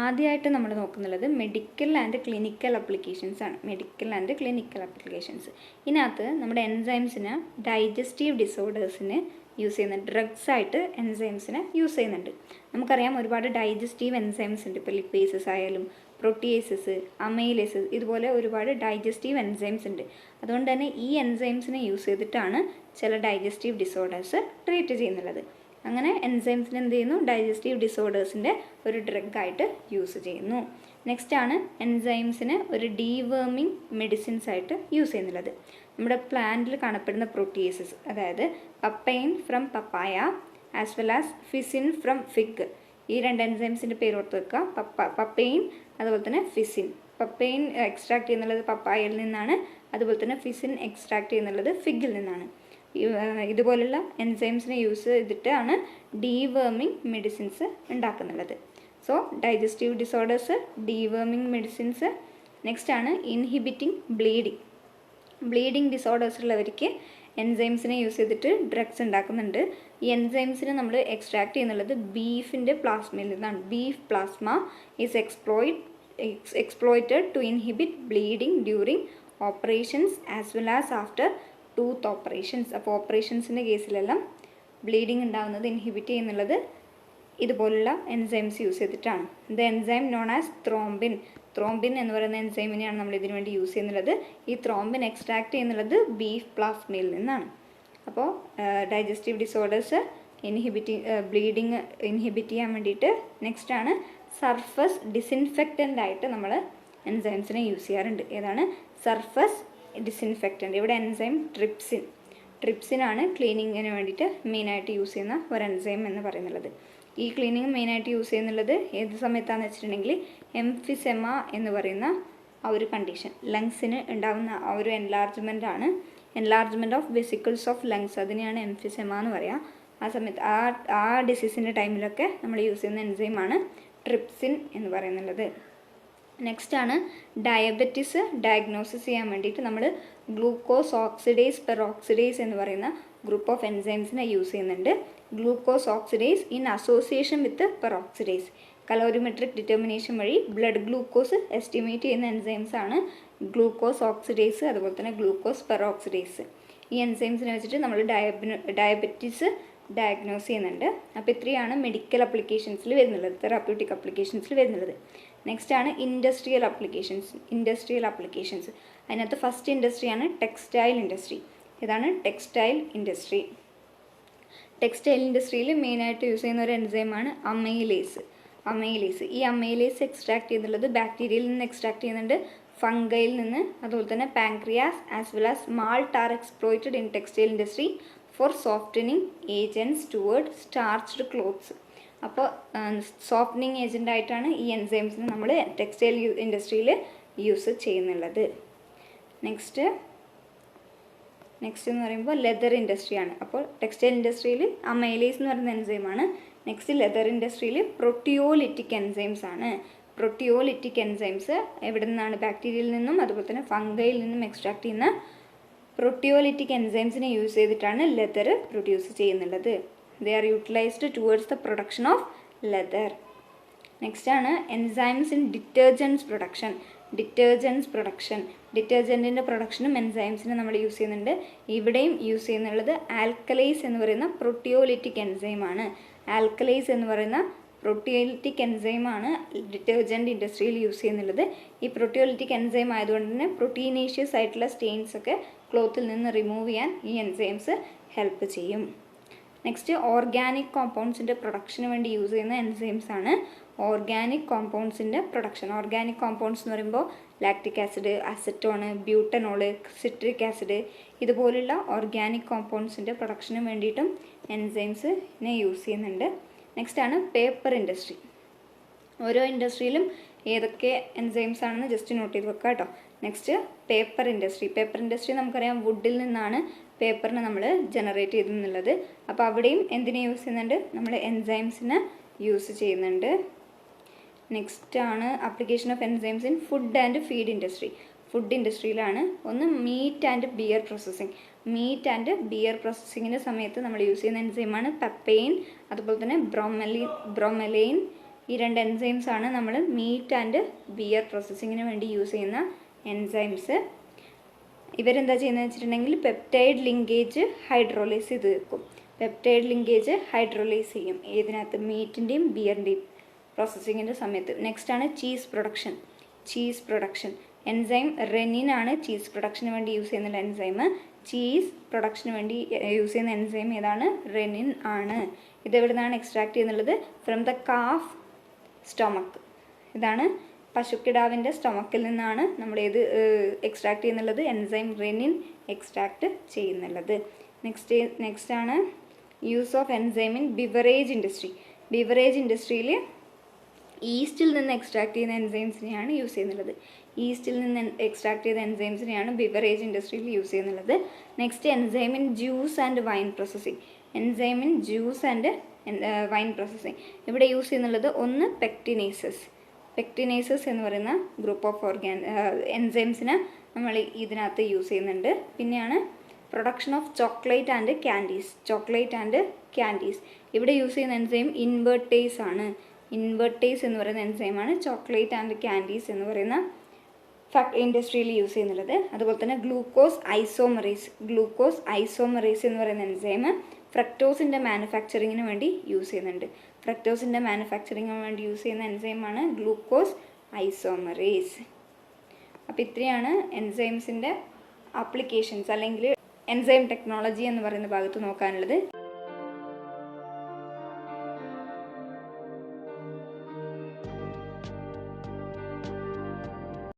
ആദ്യമായിട്ട് നമ്മൾ നോക്കുന്നുള്ളത് മെഡിക്കൽ ആൻഡ് ക്ലിനിക്കൽ അപ്ലിക്കേഷൻസ് ആണ്. Medical and clinical applications. ഇതിനകത്ത് നമ്മുടെ എൻസൈംസിന് ഡൈജസ്റ്റീവ് ഡിസോർഡേഴ്സിന് യൂസ് ചെയ്യുന്നുണ്ട്. ഡ്രഗ്സ് ആയിട്ട് എൻസൈംസിനെ യൂസ് ചെയ്യുന്നുണ്ട്. നമുക്കറിയാം ഒരുപാട് ഡൈജസ്റ്റീവ് എൻസൈംസ് ഉണ്ട്. ഇപ്പോൾ ലിപ്പേസസ് ആയാലും പ്രോട്ടിയേസസ്, അമൈലേസസ്, ഇതുപോലെ ഒരുപാട് ഡൈജസ്റ്റീവ് എൻസൈംസ് ഉണ്ട്. അതുകൊണ്ട് തന്നെ ഈ എൻസൈംസിനെ യൂസ് ചെയ്തിട്ടാണ് ചില ഡൈജസ്റ്റീവ് ഡിസോർഡേഴ്സ് ട്രീറ്റ് ചെയ്യുന്നുള്ളത്. അങ്ങനെ എൻസൈംസിന് എന്ത് ചെയ്യുന്നു? ഡൈജസ്റ്റീവ് ഡിസോർഡേഴ്സിൻ്റെ ഒരു ഡ്രഗായിട്ട് യൂസ് ചെയ്യുന്നു. നെക്സ്റ്റ് ആണ് എൻസൈംസിന് ഒരു ഡീവേമിങ് മെഡിസിൻസ് ആയിട്ട് യൂസ് ചെയ്യുന്നുള്ളത്. നമ്മുടെ പ്ലാന്റിൽ കാണപ്പെടുന്ന പ്രോട്ടിയേസസ്, അതായത് papain from papaya as well as ficin from fig, ഈ രണ്ട് എൻസൈംസിൻ്റെ പേര് ഓർത്ത് വെക്കുക. പപ്പൈൻ അതുപോലെ തന്നെ ഫിസിൻ. പപ്പൈൻ എക്സ്ട്രാക്ട് ചെയ്യുന്നുള്ളത് പപ്പായയിൽ നിന്നാണ്, അതുപോലെ തന്നെ ഫിസിൻ എക്സ്ട്രാക്ട് ചെയ്യുന്നുള്ളത് ഫിഗിൽ നിന്നാണ്. ഇതുപോലുള്ള എൻസൈംസിനെ യൂസ് ചെയ്തിട്ടാണ് ഡീവേമിങ് മെഡിസിൻസ് ഉണ്ടാക്കുന്നുള്ളത്. So digestive disorders, deworming medicines. Next ആണ് ഇൻഹിബിറ്റിംഗ് ബ്ലീഡിങ്. ബ്ലീഡിങ് ഡിസോർഡേഴ്സ് ഉള്ളവർക്ക് എൻസൈംസിനെ യൂസ് ചെയ്തിട്ട് ഡ്രഗ്സ് ഉണ്ടാക്കുന്നുണ്ട്. ഈ എൻസൈംസിനെ നമ്മൾ എക്സ്ട്രാക്ട് ചെയ്യുന്നുള്ളത് ബീഫിൻ്റെ പ്ലാസ്മയിൽ നിന്നാണ്. Beef plasma is exploited to inhibit bleeding during operations as well as after tooth operations. അപ്പോൾ ഓപ്പറേഷൻസിൻ്റെ കേസിലെല്ലാം ബ്ലീഡിങ് ഉണ്ടാകുന്നത് ഇൻഹിബിറ്റ് ചെയ്യുന്നുള്ളത് ഇതുപോലുള്ള എൻസൈംസ് യൂസ് ചെയ്തിട്ടാണ്. The enzyme known as thrombin. Thrombin എന്ന് പറയുന്ന എൻസൈമിനെയാണ് നമ്മൾ ഇതിനു വേണ്ടി യൂസ് ചെയ്യുന്നുള്ളത്. ഈ ത്രോംബിൻ എക്സ്ട്രാക്ട് ചെയ്യുന്നുള്ളത് ബീഫ് പ്ലാസ്മയിൽ നിന്നാണ്. അപ്പോൾ ഡൈജസ്റ്റീവ് ഡിസോർഡേഴ്സ് ബ്ലീഡിങ് ഇൻഹിബിറ്റ് ചെയ്യാൻ വേണ്ടിയിട്ട്. നെക്സ്റ്റ് ആണ് സർഫസ് ഡിസിൻഫെക്റ്റൻ്റ് ആയിട്ട് നമ്മൾ എൻസൈംസിനെ യൂസ് ചെയ്യാറുണ്ട്. ഏതാണ്? Surface disinfectant. ഇവിടെ എൻസൈം ട്രിപ്സിനാണ് ക്ലീനിങ്ങിന് വേണ്ടിയിട്ട് മെയിനായിട്ട് യൂസ് ചെയ്യുന്ന ഒരു എൻസൈം എന്ന് പറയുന്നുള്ളത്. ഈ ക്ലീനിങ് മെയിനായിട്ട് യൂസ് ചെയ്യുന്നുള്ളത് ഏത് സമയത്താണെന്ന് വെച്ചിട്ടുണ്ടെങ്കിൽ എംഫിസെമ എന്ന് പറയുന്ന ആ ഒരു കണ്ടീഷൻ, ലങ്സിന് ഉണ്ടാകുന്ന ആ ഒരു enlargement of vesicles of lungs, അതിനെയാണ് എംഫിസെമ എന്ന് പറയുക. ആ സമയത്ത് ആ ഡിസീസിൻ്റെ ടൈമിലൊക്കെ നമ്മൾ യൂസ് ചെയ്യുന്ന എൻസൈമാണ് ട്രിപ്സിൻ എന്ന് പറയുന്നുള്ളത്. നെക്സ്റ്റ് ആണ് ഡയബറ്റിസ് ഡയഗ്നോസിസ് ചെയ്യാൻ വേണ്ടിയിട്ട് നമ്മൾ ഗ്ലൂക്കോസ് ഓക്സിഡേസ് പെറോക്സിഡേസ് എന്ന് പറയുന്ന ഗ്രൂപ്പ് ഓഫ് എൻസൈംസിനെ യൂസ് ചെയ്യുന്നുണ്ട്. Glucose oxidase in association with peroxidase. Colorimetric determination വഴി ബ്ലഡ് ഗ്ലൂക്കോസ് എസ്റ്റിമേറ്റ് ചെയ്യുന്ന എൻസൈംസ് ആണ് ഗ്ലൂക്കോസ് ഓക്സിഡേസ്, അതുപോലെ തന്നെ ഗ്ലൂക്കോസ് പെറോക്സിഡേസ്. ഈ എൻസൈംസിനെ വെച്ചിട്ട് നമ്മൾ ഡയബറ്റിസ് ഡയഗ്നോസ് ചെയ്യുന്നുണ്ട്. അപ്പോൾ ഇത്രയാണ് മെഡിക്കൽ അപ്ലിക്കേഷൻസിൽ വരുന്നുള്ളത്, തെറാപ്യൂട്ടിക് അപ്ലിക്കേഷൻസിൽ വരുന്നുള്ളത്. നെക്സ്റ്റ് ആണ് ഇൻഡസ്ട്രിയൽ അപ്ലിക്കേഷൻസ്. അതിനകത്ത് ഫസ്റ്റ് ഇൻഡസ്ട്രിയാണ് ടെക്സ്റ്റൈൽ ഇൻഡസ്ട്രി. ഇതാണ് ടെക്സ്റ്റൈൽ ഇൻഡസ്ട്രി. ടെക്സ്റ്റൈൽ ഇൻഡസ്ട്രിയിൽ മെയിനായിട്ട് യൂസ് ചെയ്യുന്ന ഒരു എൻസൈമാണ് അമൈലേസ്. ഈ അമൈലേസ് എക്സ്ട്രാക്ട് ചെയ്യുന്നുള്ളത് ബാക്ടീരിയയിൽ നിന്ന് എക്സ്ട്രാക്ട് ചെയ്യുന്നുണ്ട്, ഫംഗയിൽ നിന്ന്. അതുപോലെ തന്നെ pancreas as well as malt are exploited in textile industry for softening agents toward starched clothes. അപ്പോൾ സോഫ്റ്റനിങ് ഏജൻ്റ് ആയിട്ടാണ് ഈ എൻസൈംസിന് നമ്മൾ ടെക്സ്റ്റൈൽ ഇൻഡസ്ട്രിയിൽ യൂസ് ചെയ്യുന്നുള്ളത്. നെക്സ്റ്റ് എന്ന് പറയുമ്പോൾ ലെതർ ഇൻഡസ്ട്രിയാണ്. അപ്പോൾ ടെക്സ്റ്റൈൽ ഇൻഡസ്ട്രിയിൽ അമൈലേസ് എന്ന് പറയുന്ന എൻസൈമാണ്. നെക്സ്റ്റ് ലെതർ ഇൻഡസ്ട്രിയിൽ പ്രോട്ടിയോലിറ്റിക് എൻസൈംസ് ആണ്. പ്രോട്ടിയോലിറ്റിക് എൻസൈംസ് എവിടെ നിന്നാണ്? ബാക്ടീരിയയിൽ നിന്നും അതുപോലെ തന്നെ ഫംഗയിൽ നിന്നും എക്സ്ട്രാക്ട് ചെയ്യുന്ന പ്രോട്ടിയോലിറ്റിക് എൻസൈംസിനെ യൂസ് ചെയ്തിട്ടാണ് ലെതർ പ്രൊഡ്യൂസ് ചെയ്യുന്നുള്ളത്. They are utilized towards the production of leather. Next ആണ് എൻസൈംസ് ഇൻ ഡിറ്റർജൻസ് പ്രൊഡക്ഷൻ. ഡിറ്റർജൻറ്റിൻ്റെ പ്രൊഡക്ഷനും എൻസൈംസിന് നമ്മൾ യൂസ് ചെയ്യുന്നുണ്ട്. ഇവിടെയും യൂസ് ചെയ്യുന്നുള്ളത് ആൽക്കലൈസ് എന്ന് പറയുന്ന പ്രോട്ടിയോലിറ്റിക് എൻസൈമാണ്. ഡിറ്റർജൻറ്റ് ഇൻഡസ്ട്രിയിൽ യൂസ് ചെയ്യുന്നുള്ളത്. ഈ പ്രോട്ടിയോലിറ്റിക് എൻസൈം ആയതുകൊണ്ട് തന്നെ പ്രോട്ടീനേഷ്യസ് ആയിട്ടുള്ള സ്റ്റെയിൻസ് ഒക്കെ ക്ലോത്തിൽ നിന്ന് റിമൂവ് ചെയ്യാൻ ഈ എൻസൈംസ് ഹെൽപ്പ് ചെയ്യും. നെക്സ്റ്റ് ഓർഗാനിക് കോമ്പൗണ്ട്സിൻ്റെ പ്രൊഡക്ഷന് വേണ്ടി യൂസ് ചെയ്യുന്ന എൻസൈംസ് ആണ്. ഓർഗാനിക് കോമ്പൗണ്ട്സിൻ്റെ പ്രൊഡക്ഷൻ. ഓർഗാനിക് കോമ്പൗണ്ട്സ് എന്ന് പറയുമ്പോൾ lactic acid, acetone, butanol, citric acid, ഇതുപോലുള്ള ഓർഗാനിക് കോമ്പൗണ്ട്സിൻ്റെ പ്രൊഡക്ഷന് വേണ്ടിയിട്ടും എൻസൈംസിനെ യൂസ് ചെയ്യുന്നുണ്ട്. നെക്സ്റ്റ് ആണ് പേപ്പർ ഇൻഡസ്ട്രി. ഓരോ ഇൻഡസ്ട്രിയിലും ഏതൊക്കെ എൻസൈംസ് ആണെന്ന് ജസ്റ്റ് നോട്ട് ചെയ്ത് വെക്കുക കേട്ടോ. നെക്സ്റ്റ് പേപ്പർ ഇൻഡസ്ട്രി നമുക്കറിയാം വുഡിൽ നിന്നാണ് പേപ്പറിനെ നമ്മൾ ജനറേറ്റ് ചെയ്തെന്നുള്ളത്. അപ്പോൾ അവിടെയും എന്തിനെ യൂസ് ചെയ്യുന്നുണ്ട്? നമ്മൾ എൻസൈംസിനെ യൂസ് ചെയ്യുന്നുണ്ട്. നെക്സ്റ്റ് ആണ് application of enzymes in food and feed industry. Food ഇൻഡസ്ട്രിയിലാണ് ഒന്ന് മീറ്റ് ആൻഡ് ബിയർ പ്രോസസ്സിങ്ങിൻ്റെ സമയത്ത് നമ്മൾ യൂസ് ചെയ്യുന്ന എൻസൈമാണ് പെപ്പൈൻ, അതുപോലെ തന്നെ ബ്രോമലൈൻ, ഈ 2 എൻസൈംസ് ആണ് നമ്മൾ മീറ്റ് ആൻഡ് ബിയർ പ്രോസസ്സിങ്ങിന് വേണ്ടി യൂസ് ചെയ്യുന്ന എൻസൈംസ്. ഇവരെന്താ ചെയ്യുന്നത് വെച്ചിട്ടുണ്ടെങ്കിൽ പെപ്റ്റൈഡ് ലിങ്കേജ് ഹൈഡ്രോലൈസ് ചെയ്ത് വെക്കും. പെപ്റ്റൈഡ് ലിങ്കേജ് ഹൈഡ്രോലൈസ് ചെയ്യും ഏതിനകത്ത്, മീറ്റിൻ്റെയും ബിയറിൻ്റെയും പ്രോസസ്സിങ്ങിൻ്റെ സമയത്ത്. നെക്സ്റ്റ് ആണ് ചീസ് പ്രൊഡക്ഷൻ. എൻസൈം റെനിൻ ആണ് ചീസ് പ്രൊഡക്ഷന് വേണ്ടി യൂസ് ചെയ്യുന്ന എൻസൈം. ചീസ് പ്രൊഡക്ഷന് വേണ്ടി യൂസ് ചെയ്യുന്ന എൻസൈം ഏതാണ്? റെനിൻ ആണ്. ഇതെവിടെ നിന്നാണ് എക്സ്ട്രാക്ട് ചെയ്യുന്നുള്ളത്? From the calf stomach. ഇതാണ് പശുക്കിടാവിൻ്റെ സ്റ്റൊമക്കിൽ നിന്നാണ് നമ്മൾ എക്സ്ട്രാക്ട് ചെയ്യുന്നുള്ളത്? എൻസൈം റെനിൻ എക്സ്ട്രാക്ട് ചെയ്യുന്നുള്ളത്. നെക്സ്റ്റ് ആണ് use of enzyme in beverage ഇൻഡസ്ട്രിയിൽ ഈസ്റ്റിൽ നിന്ന് എക്സ്ട്രാക്ട് ചെയ്യുന്ന എൻസൈംസിനെയാണ് യൂസ് ചെയ്യുന്നുള്ളത്. ഈസ്റ്റിൽ നിന്ന് എക്സ്ട്രാക്ട് ചെയ്ത എൻസൈംസിനെയാണ് ബിവറേജ് ഇൻഡസ്ട്രിയിൽ യൂസ് ചെയ്യുന്നുള്ളത്. Next enzyme in juice and wine processing. ഇവിടെ യൂസ് ചെയ്യുന്നുള്ളത് ഒന്ന് പെക്ടിനേസസ് എന്ന് പറയുന്ന ഗ്രൂപ്പ് ഓഫ് എൻസൈംസിനെ നമ്മൾ ഇതിനകത്ത് യൂസ് ചെയ്യുന്നുണ്ട്. പിന്നെയാണ് production of chocolate and candies. ഇവിടെ യൂസ് ചെയ്യുന്ന എൻസൈം ഇൻവെർട്ടേസ് ആണ്. ഇൻവെർട്ടേസ് എന്ന് പറയുന്ന എൻസൈമാണ് ചോക്ലേറ്റ് ആൻഡ് ക്യാൻഡീസ് എന്ന് പറയുന്ന ഇൻഡസ്ട്രിയിൽ യൂസ് ചെയ്യുന്നുള്ളത്. അതുപോലെ തന്നെ ഗ്ലൂക്കോസ് ഐസോമറേസ് എന്ന് പറയുന്ന എൻസൈം ഫ്രക്ടോസിൻ്റെ മാനുഫാക്ചറിങ്ങിന് വേണ്ടി യൂസ് ചെയ്യുന്നുണ്ട്. യൂസ് ചെയ്യുന്ന എൻസൈമാണ് ഗ്ലൂക്കോസ് ഐസോമറേസ്. അപ്പോൾ ഇത്രയാണ് എൻസൈംസിൻ്റെ ആപ്ലിക്കേഷൻസ് അല്ലെങ്കിൽ എൻസൈം ടെക്നോളജി എന്ന് പറയുന്ന ഭാഗത്ത് നോക്കാനുള്ളത്.